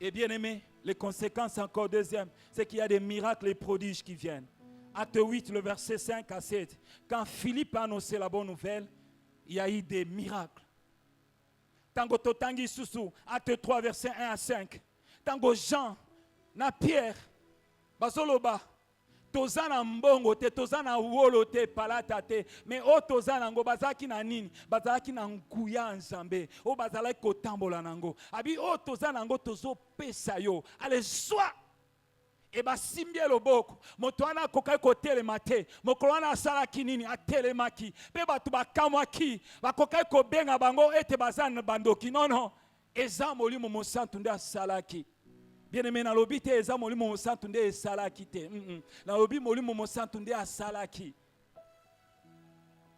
Et bien aimé, les conséquences encore deuxième, c'est qu'il y a des miracles et prodiges qui viennent. Acte 8, le verset 5 à 7. Quand Philippe a annoncé la bonne nouvelle, il y a eu des miracles. Tango totangi susu, acte 3, verset 1 à 5. Tango Jean, na Pierre, basoloba, tozana mbongo te, tozana wolo te, palata te, mais o tozana ngo bazaki na nini, bazaki na nkuya nzambe, o bazalaki kotambola nango. Abi o tozana ngo tozo pesa yo, allez soit et basimbie loboko, moto wana kokai kotelema te, mokolo wana asalaki nini, atelemaki, pe batu bakamwaki, bakokai kobenga bango ete bazana bandoki, non, eza molimo mosantu nde asalaki. Bien-aimé, na lobi te eza molimo mosantu nde esalaki te. Na lobi molimo mosantu nde asalaki.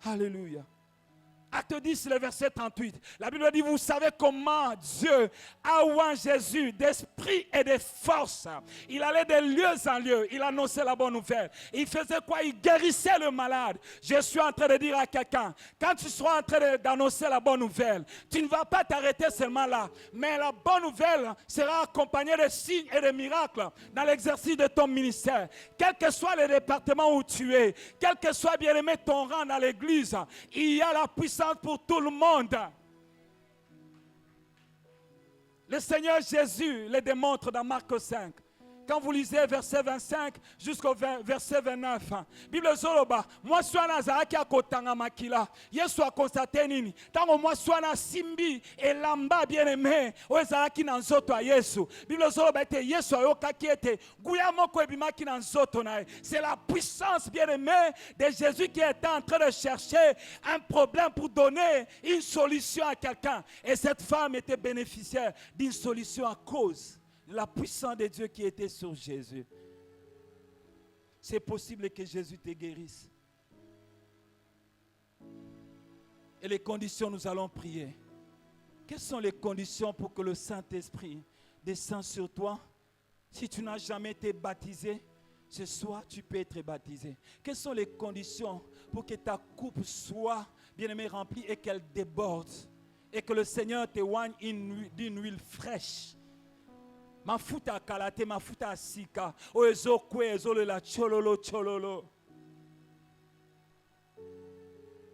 Alléluia. Acte 10, le verset 38. La Bible dit, vous savez comment Dieu a oint Jésus d'esprit et de force. Il allait de lieu en lieu. Il annonçait la bonne nouvelle. Il faisait quoi? Il guérissait le malade. Je suis en train de dire à quelqu'un, quand tu seras en train d'annoncer la bonne nouvelle, tu ne vas pas t'arrêter seulement là. Mais la bonne nouvelle sera accompagnée de signes et de miracles dans l'exercice de ton ministère. Quel que soit le département où tu es, quel que soit, bien aimé, ton rang dans l'église, il y a la puissance pour tout le monde. Le Seigneur Jésus le démontre dans Marc 5. Quand vous lisez verset 25 jusqu'au verset 29, Bible zoloba, moi soit nazaraki akotanga makila, Yesu a constaté nini, tango moi soit na simbi elamba bien-aimé, oezaraki na nzoto a Yesu. Bible zoloba ete Yesu ayokaki ete guya moko ebimaki na nzoto nae. C'est la puissance bien-aimé de Jésus qui est en train de chercher un problème pour donner une solution à quelqu'un. Et cette femme était bénéficiaire d'une solution à cause la puissance de Dieu qui était sur Jésus. C'est possible que Jésus te guérisse. Et les conditions, nous allons prier. Quelles sont les conditions pour que le Saint-Esprit descende sur toi? Si tu n'as jamais été baptisé, ce soir tu peux être baptisé. Quelles sont les conditions pour que ta coupe soit, bien aimée, remplie et qu'elle déborde? Et que le Seigneur te oigne d'une huile fraîche. Mafuta kalate, mafuta sika, oezo kwe, ezole la chololo chololo.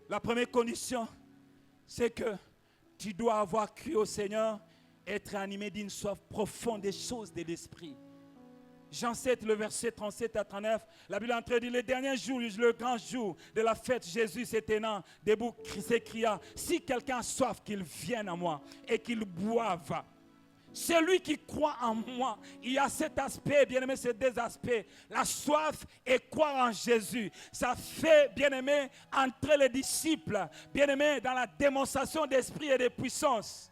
La première condition, c'est que tu dois avoir cru au Seigneur, être animé d'une soif profonde des choses de l'esprit. Jean 7, le verset 37 à 39, la Bible entre dit, le dernier jour, le grand jour de la fête, Jésus s'éteignant, debout, s'écria, si quelqu'un a soif, qu'il vienne à moi et qu'il boive. Celui qui croit en moi, il y a cet aspect, bien-aimé, ces deux aspects. La soif et croire en Jésus. Ça fait, bien-aimé, entrer les disciples, bien-aimé, dans la démonstration d'esprit et de puissance.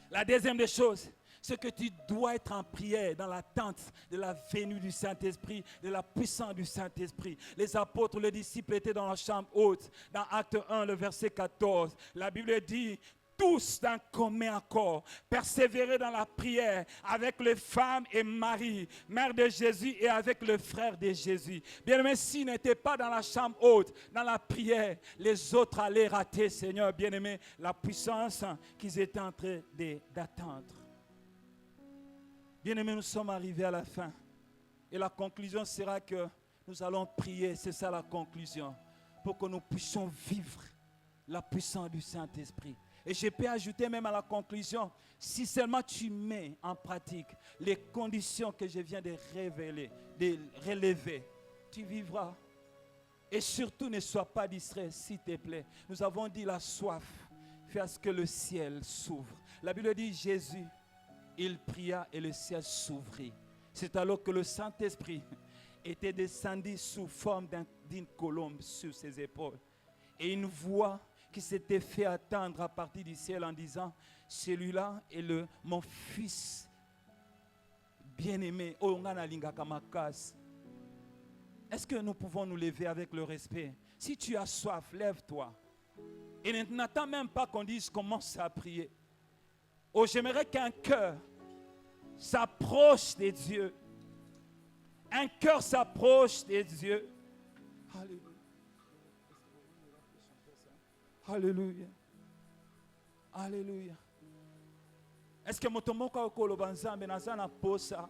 La deuxième des choses, c'est que tu dois être en prière dans l'attente de la venue du Saint-Esprit, de la puissance du Saint-Esprit. Les apôtres, les disciples étaient dans la chambre haute. Dans Acte 1, le verset 14, la Bible dit, tous d'un commun accord, persévérer dans la prière avec les femmes et Marie, mère de Jésus, et avec le frère de Jésus. Bien-aimé, s'ils n'étaient pas dans la chambre haute, dans la prière, les autres allaient rater, Seigneur, bien-aimé, la puissance qu'ils étaient en train d'attendre. Bien-aimé, nous sommes arrivés à la fin. Et la conclusion sera que nous allons prier, c'est ça la conclusion, pour que nous puissions vivre la puissance du Saint-Esprit. Et je peux ajouter même à la conclusion, si seulement tu mets en pratique les conditions que je viens de relever, tu vivras. Et surtout, ne sois pas distrait, s'il te plaît. Nous avons dit la soif fait à ce que le ciel s'ouvre. La Bible dit Jésus, il pria et le ciel s'ouvrit. C'est alors que le Saint-Esprit était descendu sous forme d'une colombe sur ses épaules. Et une voix qui s'était fait attendre à partir du ciel en disant, celui-là est mon fils bien-aimé. Est-ce que nous pouvons nous lever avec le respect? Si tu as soif, lève-toi. Et n'attends même pas qu'on dise commence à prier. Oh, j'aimerais qu'un cœur s'approche de Dieu. Un cœur s'approche de Dieu. Alléluia. Alléluia. Alléluia. Est-ce que motomoko okolo banzambe nazana posa?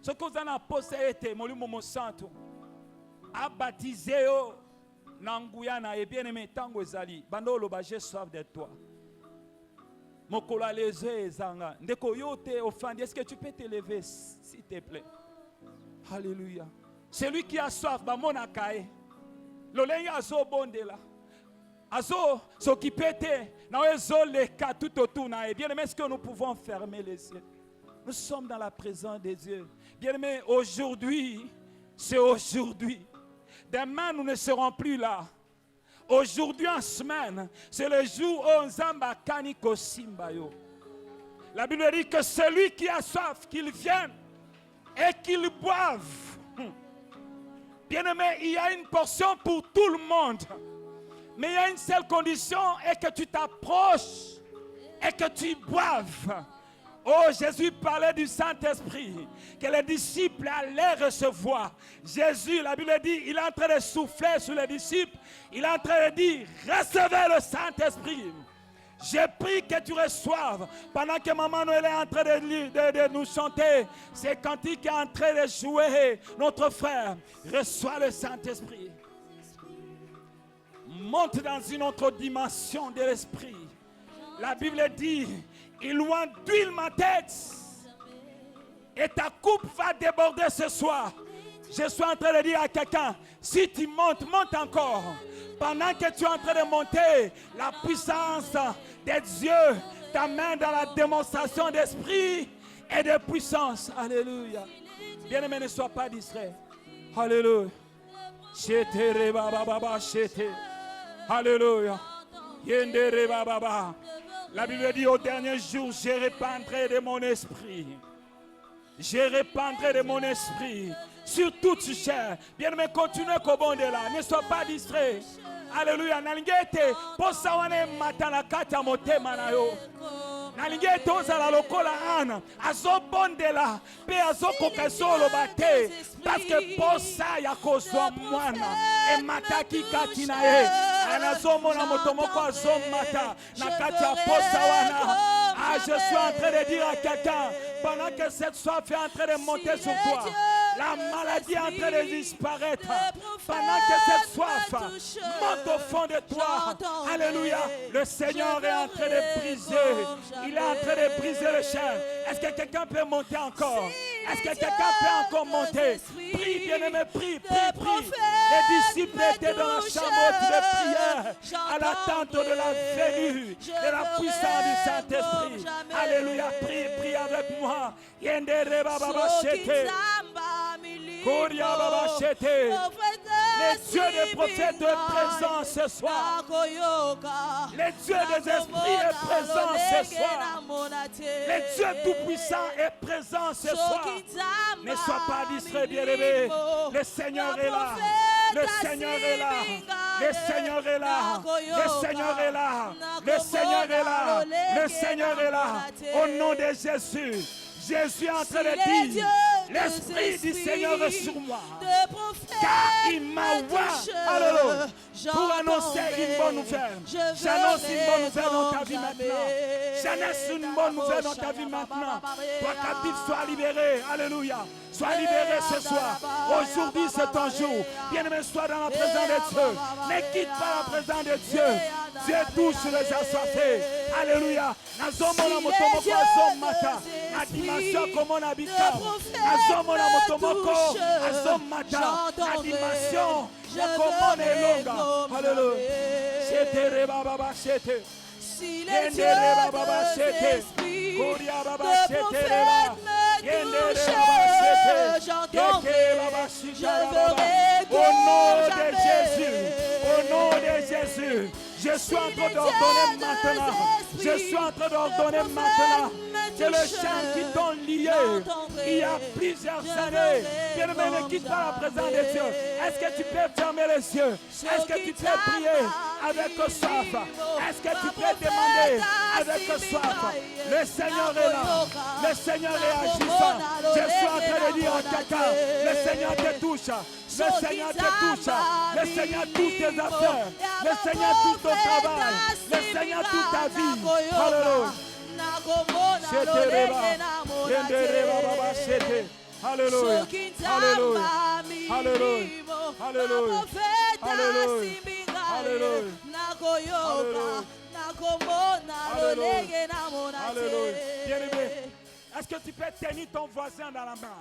Ce que vous avez posé était molimo mosanto. Abaptisé o nanguyana et bien-aimé tango ezali. Bandolo ba j'ai soif de toi. Mokolo aleze zanga. Ndeko yote offandi. Est-ce que tu peux te lever s'il te plaît? Alléluia. Celui qui a soif ba mona kae. Lolenga azo bondela. Azo s'occuper na ezo le ka tout autour na. Bien aimé, est-ce que nous pouvons fermer les yeux? Nous sommes dans la présence de Dieu. Bien aimé, aujourd'hui, c'est aujourd'hui. Demain, nous ne serons plus là. Aujourd'hui en semaine, c'est le jour où Nzamba kaniko simbayo. La Bible dit que celui qui a soif, qu'il vienne et qu'il boive. Bien aimé, il y a une portion pour tout le monde. Mais il y a une seule condition, et que tu t'approches et que tu boives. Oh, Jésus parlait du Saint-Esprit, que les disciples allaient recevoir. Jésus, la Bible dit, il est en train de souffler sur les disciples. Il est en train de dire, recevez le Saint-Esprit. J'ai pris que tu reçoives. Pendant que Maman Noël est en train de nous chanter, c'est cantique est en train de jouer. Notre frère, reçois le Saint-Esprit. Monte dans une autre dimension de l'esprit. La Bible dit, il loin d'huile ma tête et ta coupe va déborder ce soir. Je suis en train de dire à quelqu'un, si tu montes, monte encore. Pendant que tu es en train de monter, la puissance de Dieu t'amène dans la démonstration d'esprit et de puissance. Alléluia. Bien-aimé, ne sois pas distrait. Alléluia. Alléluia. La Bible dit, au dernier jour, je répandrai de mon esprit. Je répandrai de mon esprit sur toute chair. Bien-aimé, continue comme bon de là. Ne sois pas distrait. Alléluia. Nalingete posa wane matana kata motema na yo. Nalingete ozala lokola ana azobondela pe azokoka solo bate parce que posa ya kozwa mwana e mataki kati na ye anazomona moto moko azomata na kati ya posa wana. Ah, je suis en train de dire à quelqu'un, pendant que cette soif est en train de monter sur toi, la maladie est en train de disparaître. Pendant que cette soif monte au fond de toi, alléluia, le Seigneur est en train de briser. Il est en train de briser le chien. Est-ce que quelqu'un peut monter encore? Est-ce que quelqu'un peut encore monter? Prie, bien-aimé, prie, prie, prie. Les disciples étaient dans la chambre de prière à l'attente de la venue de la puissance du Saint-Esprit. Alléluia, prie, prie avec moi. Yendere baba shete. Koria baba shete. Les dieux des prophètes est présent ce soir. Les dieux des esprits est présent ce soir. Les dieux tout-puissants est présent ce soir. Ne sois pas distrait, bien-aimé. Le Seigneur est là. Le Seigneur est là. Le Seigneur est là. Le Seigneur est là. Le Seigneur est là. Le Seigneur est là. Au nom de Jésus. Jésus est en train de dire, l'Esprit du Seigneur est sur moi, car il m'a ouvert pour annoncer une bonne nouvelle. J'annonce une bonne nouvelle dans ta vie maintenant. J'annonce une bonne nouvelle dans ta vie maintenant. Toi captif, sois libéré. Alléluia. Sois libéré ce soir. Aujourd'hui, c'est ton jour. Bien-aimé, sois dans la présence de Dieu. Ne quitte pas la présence de Dieu. Dieu touche les assoiffés. Alléluia. Nazomona motomoko azomata. Na dimension comme on habite. Nazomona motomoko azomata. Na dimension comme on est longue. Alléluia. C'était reba baba c'était. Si les dieux de l'esprit, le prophète me touche, j'entendrai, je verrai au nom de Jésus, au nom de Jésus. Je suis en train d'ordonner maintenant. Je suis en train d'ordonner maintenant que le chien qui t'ont lié il y a plusieurs années, bien-aimé, ne quitte pas la présence de Dieu. Est-ce que tu peux fermer les yeux? Est-ce que tu peux prier avec soif? Est-ce que tu peux demander avec soif? Le Seigneur est là. Le Seigneur est agissant. Je suis en train de dire à quelqu'un, le Seigneur te touche. Le Seigneur te touche. Le Seigneur touche tes affaires. Le Seigneur touche ton travail. Le Seigneur touche ta vie. Alléluia. Alléluia. Alléluia. Alléluia. Alléluia. Alléluia. Bien-aimé, est-ce que tu peux tenir ton voisin dans la main?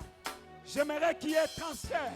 J'aimerais qu'il y ait transfert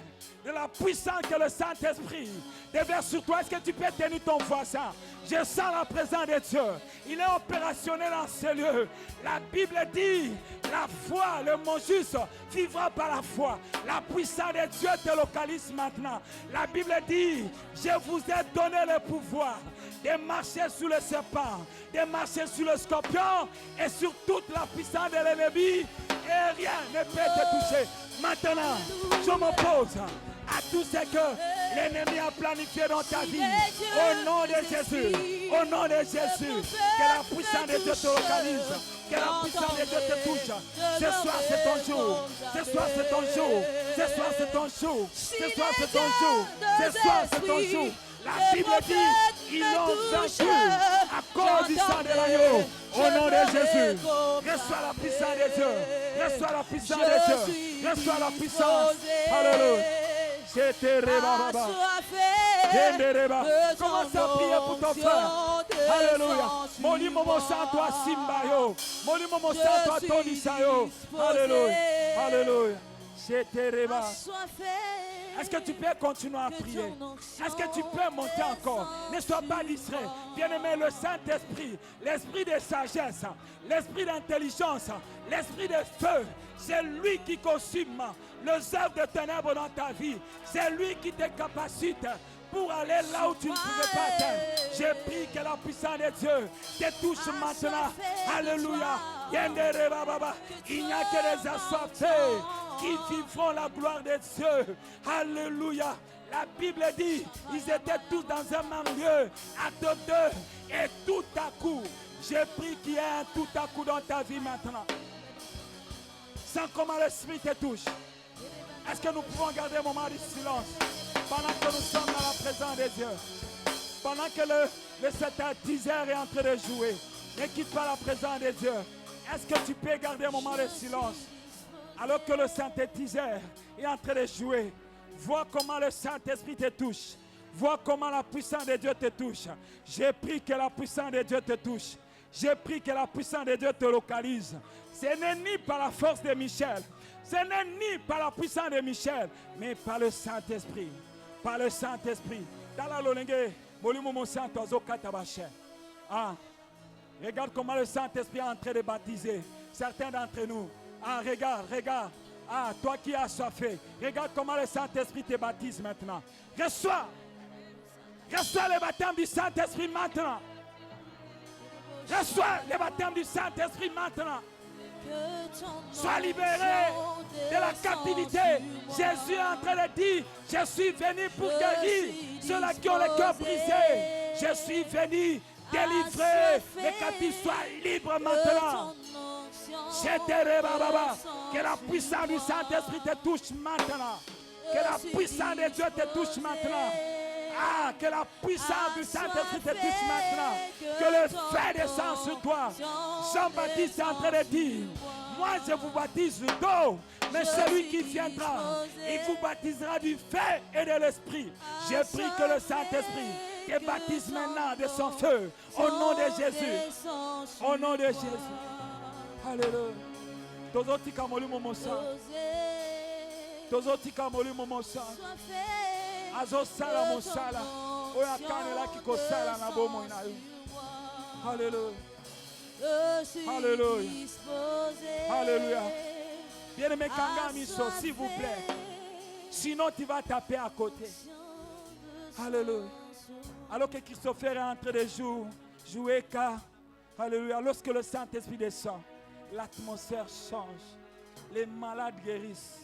de la puissance que le Saint-Esprit déverse sur toi. Est-ce que tu peux tenir ton voisin? Je sens la présence de Dieu. Il est opérationnel dans ce lieu. La Bible dit, la foi, le mot juste, vivra par la foi. La puissance de Dieu te localise maintenant. La Bible dit, je vous ai donné le pouvoir de marcher sur le serpent, de marcher sur le scorpion et sur toute la puissance de l'ennemi. Et rien ne peut te toucher. Maintenant, je m'oppose à tout ce que l'ennemi a planifié dans ta vie. Au nom de Jésus, au nom de Jésus, que la puissance de Dieu te localise, que la puissance de Dieu te touche. Ce soir c'est ton jour, ce soir c'est ton jour, ce soir c'est ton jour, ce soir c'est ton jour, ce soir c'est ton jour. La Bible dit, ils ont vaincu à cause du sang de l'agneau. Au nom de Jésus, reçois la puissance de Dieu, reçois la puissance de Dieu, reçois la puissance. Alléluia. Commence à prier pour ton frère. Alléluia. Moli momo santo a Simbayo. Moli momo santo a Tonisayo. Alléluia. Alléluia. Est-ce que tu peux continuer à prier? Est-ce que tu peux monter encore? Ne sois pas distrait. Bien-aimé, le Saint-Esprit, l'esprit de sagesse, l'esprit d'intelligence, l'esprit de feu, c'est lui qui consume les œuvres de ténèbres dans ta vie. C'est lui qui te capacite pour aller là où tu ne pouvais pas atteindre. Je prie que la puissance de Dieu te touche maintenant. Alléluia. Il n'y a que les assoiffés qui vivront la gloire de Dieu. Alléluia. La Bible dit, ils étaient tous dans un même lieu, à deux, et tout à coup, j'ai pris qu'il y ait un tout à coup dans ta vie maintenant. Sans comment l'Esprit te touche. Est-ce que nous pouvons garder un moment de silence pendant que nous sommes dans la présence de Dieu? Pendant que le synthétiseur est en train de jouer, ne quitte pas la présence de Dieu. Est-ce que tu peux garder un moment de silence alors que le synthétiseur est en train de jouer? Vois comment le Saint-Esprit te touche. Vois comment la puissance de Dieu te touche. J'ai pris que la puissance de Dieu te touche. J'ai pris que la puissance de Dieu te localise. Ce n'est ni par la force de Michel, ce n'est ni par la puissance de Michel, mais par le Saint-Esprit. Par le Saint-Esprit. Regarde comment le Saint-Esprit est en train de baptiser certains d'entre nous. Regarde. Toi qui as assoiffé, regarde comment le Saint-Esprit te baptise maintenant. Reçois le baptême du Saint-Esprit maintenant. Reçois le baptême du Saint-Esprit maintenant. Sois libéré de la captivité. Jésus est en train de dire, je suis venu pour guérir ceux-là qui ont le cœur brisé. Je suis venu délivrer les captifs. Sois libre maintenant. Que la puissance du Saint-Esprit te touche maintenant. Que la puissance de Dieu te touche maintenant. Que la puissance du Saint-Esprit te touche maintenant. Que le feu descende sur toi. Jean-Baptiste est en train de dire, moi je vous baptise d'eau, mais celui qui viendra, il vous baptisera du feu et de l'esprit. J'ai pris que le Saint-Esprit te baptise maintenant de son feu. Au nom de Jésus. Au nom de Jésus. Alléluia. Tozotika moli momosa. Tozotika moli momosa. Azosala mosala. Oya kanela kikosala na bomo na yo. Alléluia. Alléluia. Alléluia. Bien-aimé Kangamiso, s'il vous plaît. Sinon tu vas taper à côté. Alléluia. Alors que Christopher est en train de jouer car. Alléluia. Lorsque le Saint-Esprit descend, l'atmosphère change. Les malades guérissent.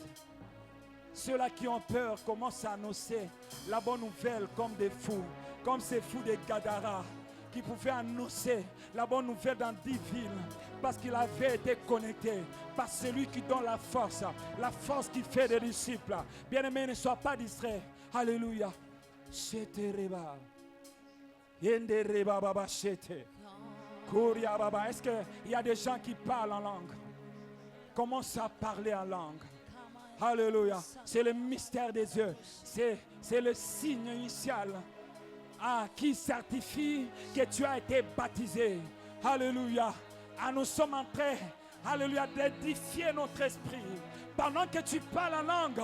Ceux-là qui ont peur commencent à annoncer la bonne nouvelle comme des fous. Comme ces fous de Gadara qui pouvaient annoncer la bonne nouvelle dans 10 villes. Parce qu'il avait été connecté par celui qui donne la force qui fait des disciples. Bien-aimés, ne sois pas distrait. Alléluia. Est-ce qu'il y a des gens qui parlent en langue? Commence à parler en langue. Alléluia. C'est le mystère des dieux. C'est le signe initial qui certifie que tu as été baptisé. Alléluia. Nous sommes en train, alléluia, d'édifier notre esprit. Pendant que tu parles en langue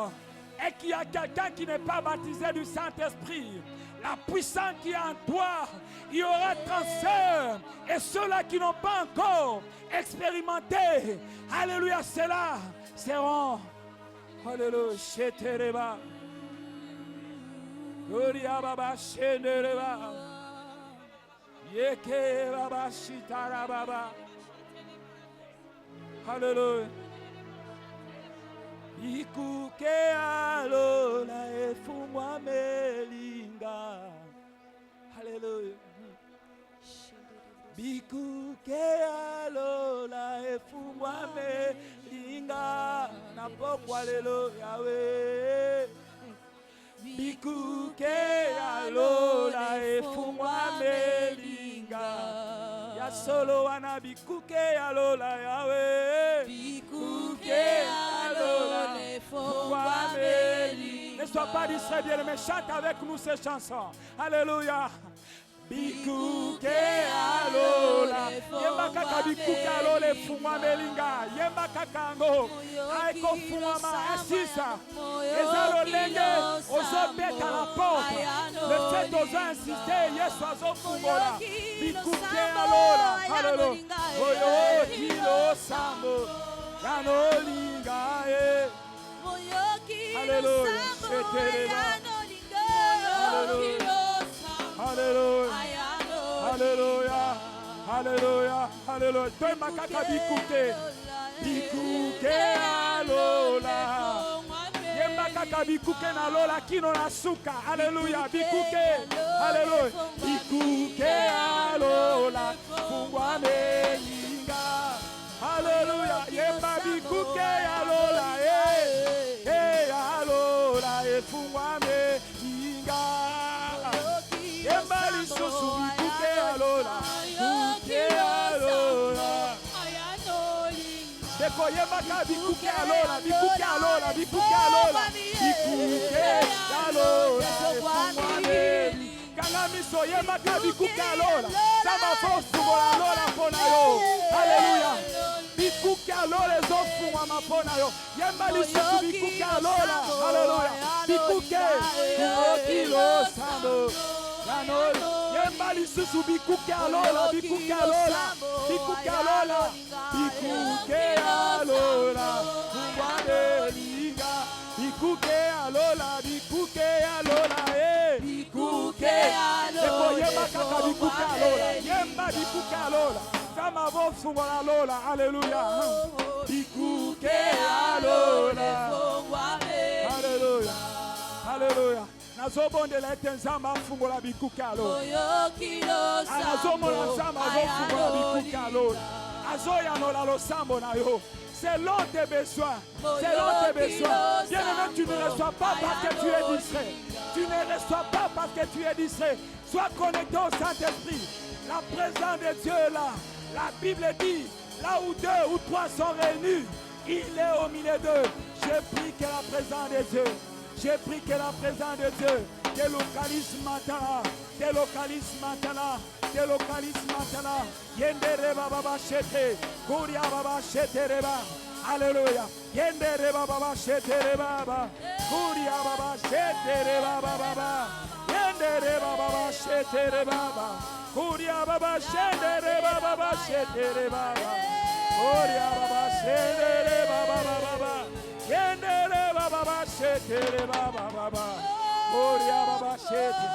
et qu'il y a quelqu'un qui n'est pas baptisé du Saint-Esprit, la puissance qui est en toi, il y aura transfert. Et ceux-là qui n'ont pas encore expérimenté, alléluia, ceux-là seront, alléluia, shetereba, gloria baba shenereba, yeke baba shitara baba, alléluia. Ikuke alola efumwa me bikuke alola efungwame linga napokwa lelo Yawe bikuke alola efungwame linga ya solo wana bikuke alola Yawe bikuke alola efungwame linga. Ne sois pas distrait, bien-aimé, chante avec nous ces chansons. Alléluia. Bikuke alola yemba kaka bikuke alola efungwa melinga yemba kakango aiko fungwama asisa ezalo lenge ozobeta la porte le fait ozo insister yesu azofungola bikuke alola haleluya oyo kilo sambo yanolinga haleluya shetereba haleluya Alléluia, Alléluia, Alléluia, Alléluia. Toi, makaka bikuke, bikuke alola. Yemba kaka bikuke na lola kino na suka. Alléluia, bikuke, Alléluia, bikuke alola. Fungwa melinga. Alléluia, yemba bikuke alola, alola, fungwa melinga. Yembali susu bikuke alola, bikuke alola. Deko yembaka bikuke alola, bikuke alola, bikuke alola, bikuke alola. Kanga miso yembaka bikuke alola, sama fosu bola alola pona yo. Alléluia. Bikuke alola zofungwa mapona yo. Yembali susu bikuke alola, alléluia. Bikuke kilo sando. Yembali susu bikuke alola, bikuke alola, bikuke alola, bikuke alola, kuwamelinga, bikuke alola, bikuke alola, bikuke alola, yemba kaka bikuke alola, yemba bikuke alola, kama vofu alola, alléluia, bikuke alola, alléluia, alléluia. Nazobondela ete nzambe afungola bikuke alola azomona nzambe azofungola bikuke alola azoyanola losambo na yo selon tes besoins, selon tes besoins. Bien-aimé, tu ne reçois pas parce que tu es distrait, tu ne reçois pas parce que tu es distrait. Sois connecté au Saint-Esprit. La présence de Dieu est là. La Bible dit, là où 2 ou 3 sont réunis, il est au milieu d'eux. Je prie que la présence de Dieu, j'ai pris que la présence de Dieu délocalise maintenant, délocalise maintenant, délocalise maintenant. Yendere baba shete, kuria baba shete reba. Alléluia. Yendere baba shete reba, kuria baba shete reba baba. Yendere baba shete reba, kuria baba shete reba baba shete reba. Kuria baba shete reba baba. Yendere baba shete reba baba. Kuria baba shete.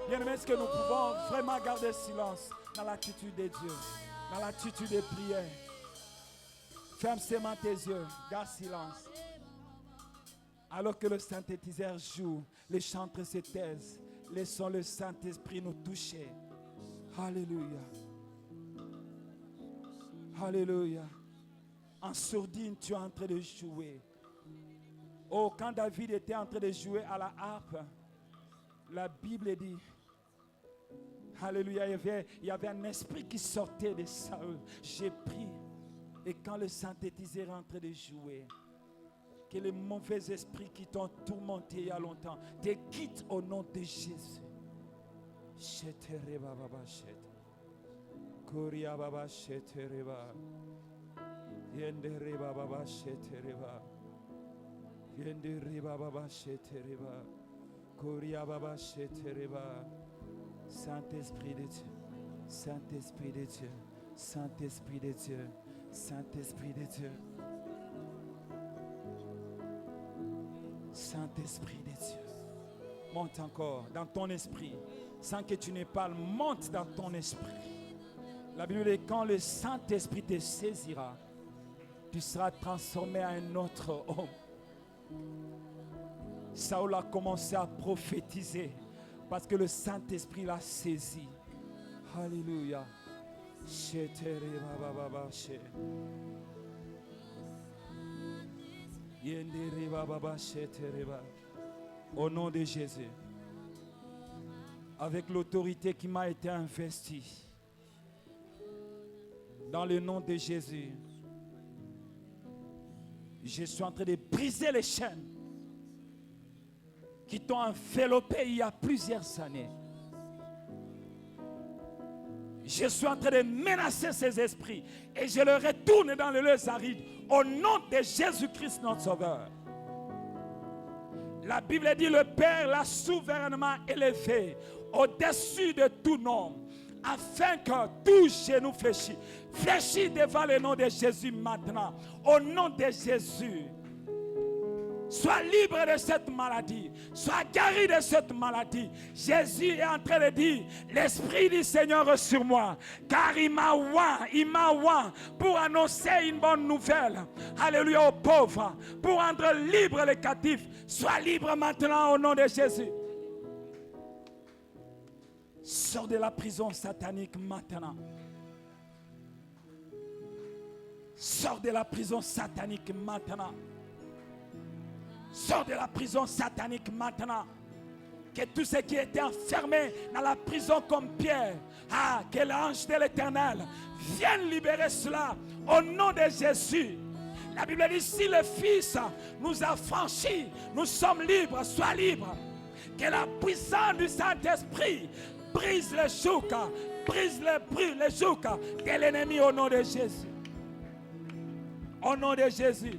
Bien-aimés, est-ce que nous pouvons vraiment garder silence dans l'attitude de Dieu, dans l'attitude de prière? Ferme seulement tes yeux, garde silence. Alors que le synthétiseur joue, les chantres se taisent, laissons le Saint-Esprit nous toucher. Alléluia. Alléluia. En sourdine, tu es en train de jouer. Oh, quand David était en train de jouer à la harpe, la Bible dit, alléluia, il y avait un esprit qui sortait de Saül. J'ai pris. Et quand le synthétiseur est en train de jouer, que les mauvais esprits qui t'ont tourmenté il y a longtemps te quittent au nom de Jésus. Saint-Esprit de Dieu, Saint-Esprit de Dieu, Saint-Esprit de Dieu, Saint-Esprit de Dieu, Saint-Esprit de Dieu. Monte encore dans ton esprit, sans que tu ne parles, monte dans ton esprit. La Bible dit, quand le Saint-Esprit te saisira, tu seras transformé en un autre homme. Saül a commencé à prophétiser parce que le Saint-Esprit l'a saisi. Alléluia. Au nom de Jésus, avec l'autorité qui m'a été investie, dans le nom de Jésus, je suis en train de briser les chaînes qui t'ont enveloppé il y a plusieurs années. Je suis en train de menacer ces esprits et je les retourne dans le lieu aride au nom de Jésus-Christ notre Sauveur. La Bible dit le Père l'a souverainement élevé au-dessus de tout nom, afin que tout genou fléchit devant le nom de Jésus maintenant. Au nom de Jésus, sois libre de cette maladie. Sois guéri de cette maladie. Jésus est en train de dire, l'Esprit du Seigneur est sur moi. Car il m'a oint pour annoncer une bonne nouvelle. Alléluia aux pauvres. Pour rendre libre les captifs. Sois libre maintenant au nom de Jésus. Sors de la prison satanique maintenant. Sors de la prison satanique maintenant. Sors de la prison satanique maintenant. Que tous ceux qui étaient enfermés dans la prison comme Pierre, que l'ange de l'Éternel vienne libérer cela au nom de Jésus. La Bible dit, si le Fils nous a franchis, nous sommes libres, sois libre. Que la puissance du Saint-Esprit brise le joug, brise le joug de l'ennemi au nom de Jésus. Au nom de Jésus.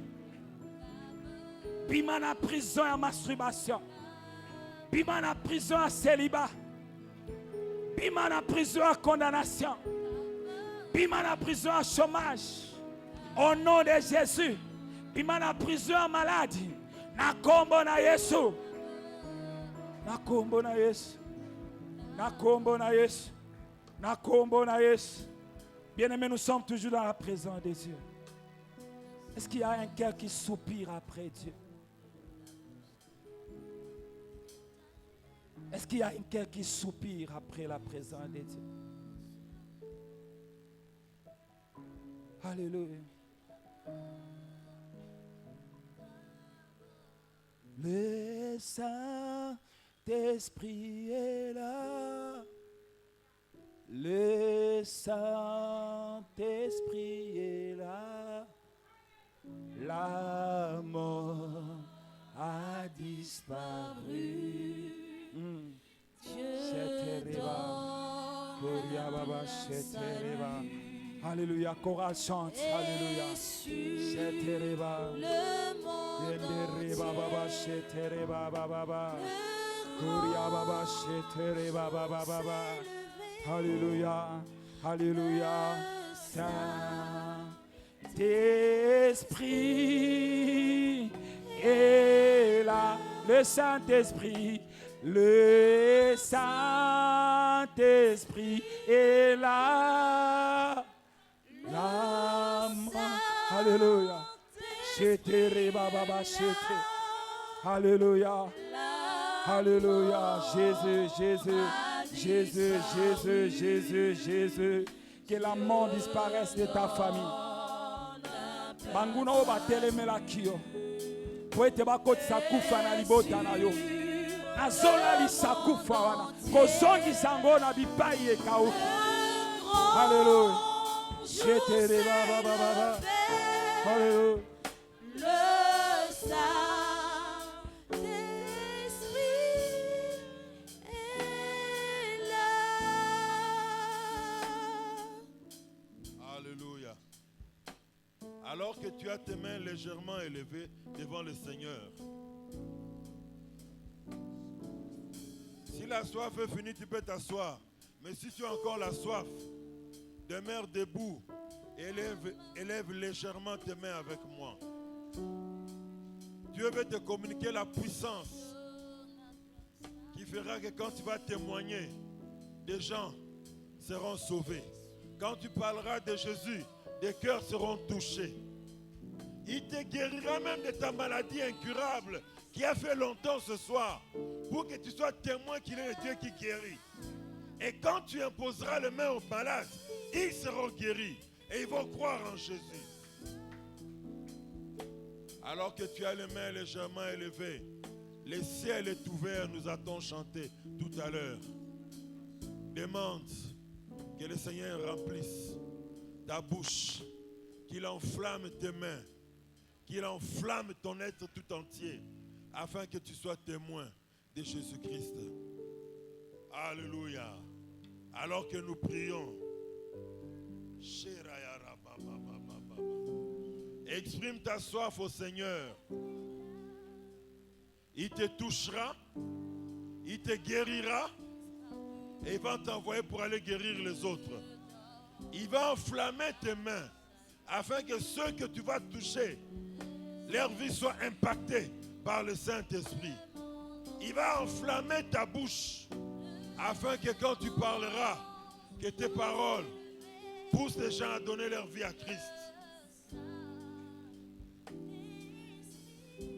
Bimana prison à masturbation. Bimana prison à célibat. Bimana prison à condamnation. Bimana prison à chômage. Au nom de Jésus. Bimana prison à maladie. Nakombo na Yesu. Nakombo na Yesu. Nakombo na Yesu. Nakombo na Yesu. Bien-aimés, nous sommes toujours dans la présence de Dieu. Est-ce qu'il y a un cœur qui soupire après Dieu? Est-ce qu'il y a un cœur qui soupire après la présence de Dieu? Alléluia. Le Saint-Esprit est là. Le Saint-Esprit est là. La mort a disparu. Alléluia, chorale chante. Alléluia. Alléluia. Alléluia. Saint-Esprit est là. Le Saint-Esprit. Le Saint-Esprit est là. Alléluia. Alléluia. Alléluia. Jésus, Jésus, Jésus, Jésus, Jésus, Jésus. Que la mort disparaisse de ta famille. Banguna oba telemela kio. Poete bakotisa kufa na libota na yo. Nazola lisakufa wana. Kozongi sango na bipai ekauki. Alléluia. Shetere baba baba. Alléluia. Le Saint-Esprit est là. Alléluia. Alors que tu as tes mains légèrement élevées devant le Seigneur, si la soif est finie, tu peux t'asseoir. Mais si tu as encore la soif, demeure debout et élève légèrement tes mains avec moi. Dieu veut te communiquer la puissance qui fera que quand tu vas témoigner, des gens seront sauvés. Quand tu parleras de Jésus, des cœurs seront touchés. Il te guérira même de ta maladie incurable qui a fait longtemps ce soir, pour que tu sois témoin qu'il est le Dieu qui guérit. Et quand tu imposeras les mains aux malades, Ils seront guéris et ils vont croire en Jésus. Alors que tu as les mains légèrement élevées, le ciel est ouvert, nous a-t-on chanté tout à l'heure. Demande que le Seigneur remplisse ta bouche, qu'il enflamme tes mains, qu'il enflamme ton être tout entier, afin que tu sois témoin de Jésus-Christ. Alléluia. Alors que nous prions, exprime ta soif au Seigneur. Il te touchera, il te guérira et il va t'envoyer pour aller guérir les autres. Il va enflammer tes mains afin que ceux que tu vas toucher, leur vie soit impactée par le Saint-Esprit. Il va enflammer ta bouche afin que quand tu parleras, que tes paroles poussent les gens à donner leur vie à Christ.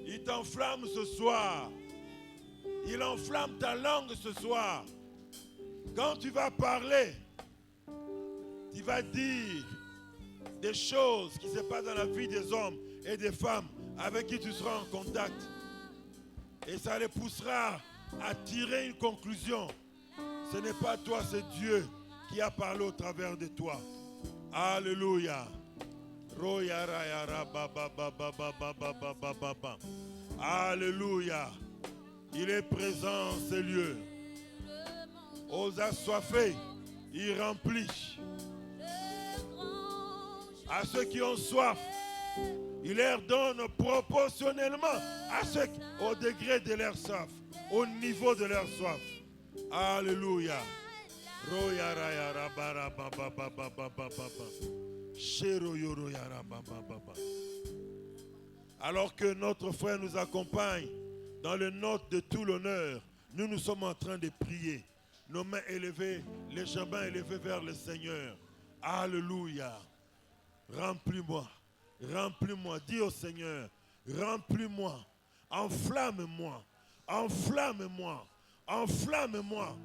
Il t'enflamme ce soir. Il enflamme ta langue ce soir. Quand tu vas parler, tu vas dire des choses qui se passent dans la vie des hommes et des femmes avec qui tu seras en contact. Et ça les poussera à tirer une conclusion. Ce n'est pas toi, c'est Dieu qui a parlé au travers de toi. Alléluia. Alléluia. Il est présent en ces lieux. Aux assoiffés, il remplit. À ceux qui ont soif, il leur donne proportionnellement au degré de leur soif, au niveau de leur soif. Alléluia. Alors que notre frère nous accompagne dans les notes de tout l'honneur, nous sommes en train de prier. Nos mains élevées, les jambes élevées vers le Seigneur. Alléluia. Remplis-moi. Remplis-moi. Dis au Seigneur, remplis-moi. Enflamme-moi. Enflamme-moi. Enflamme-moi.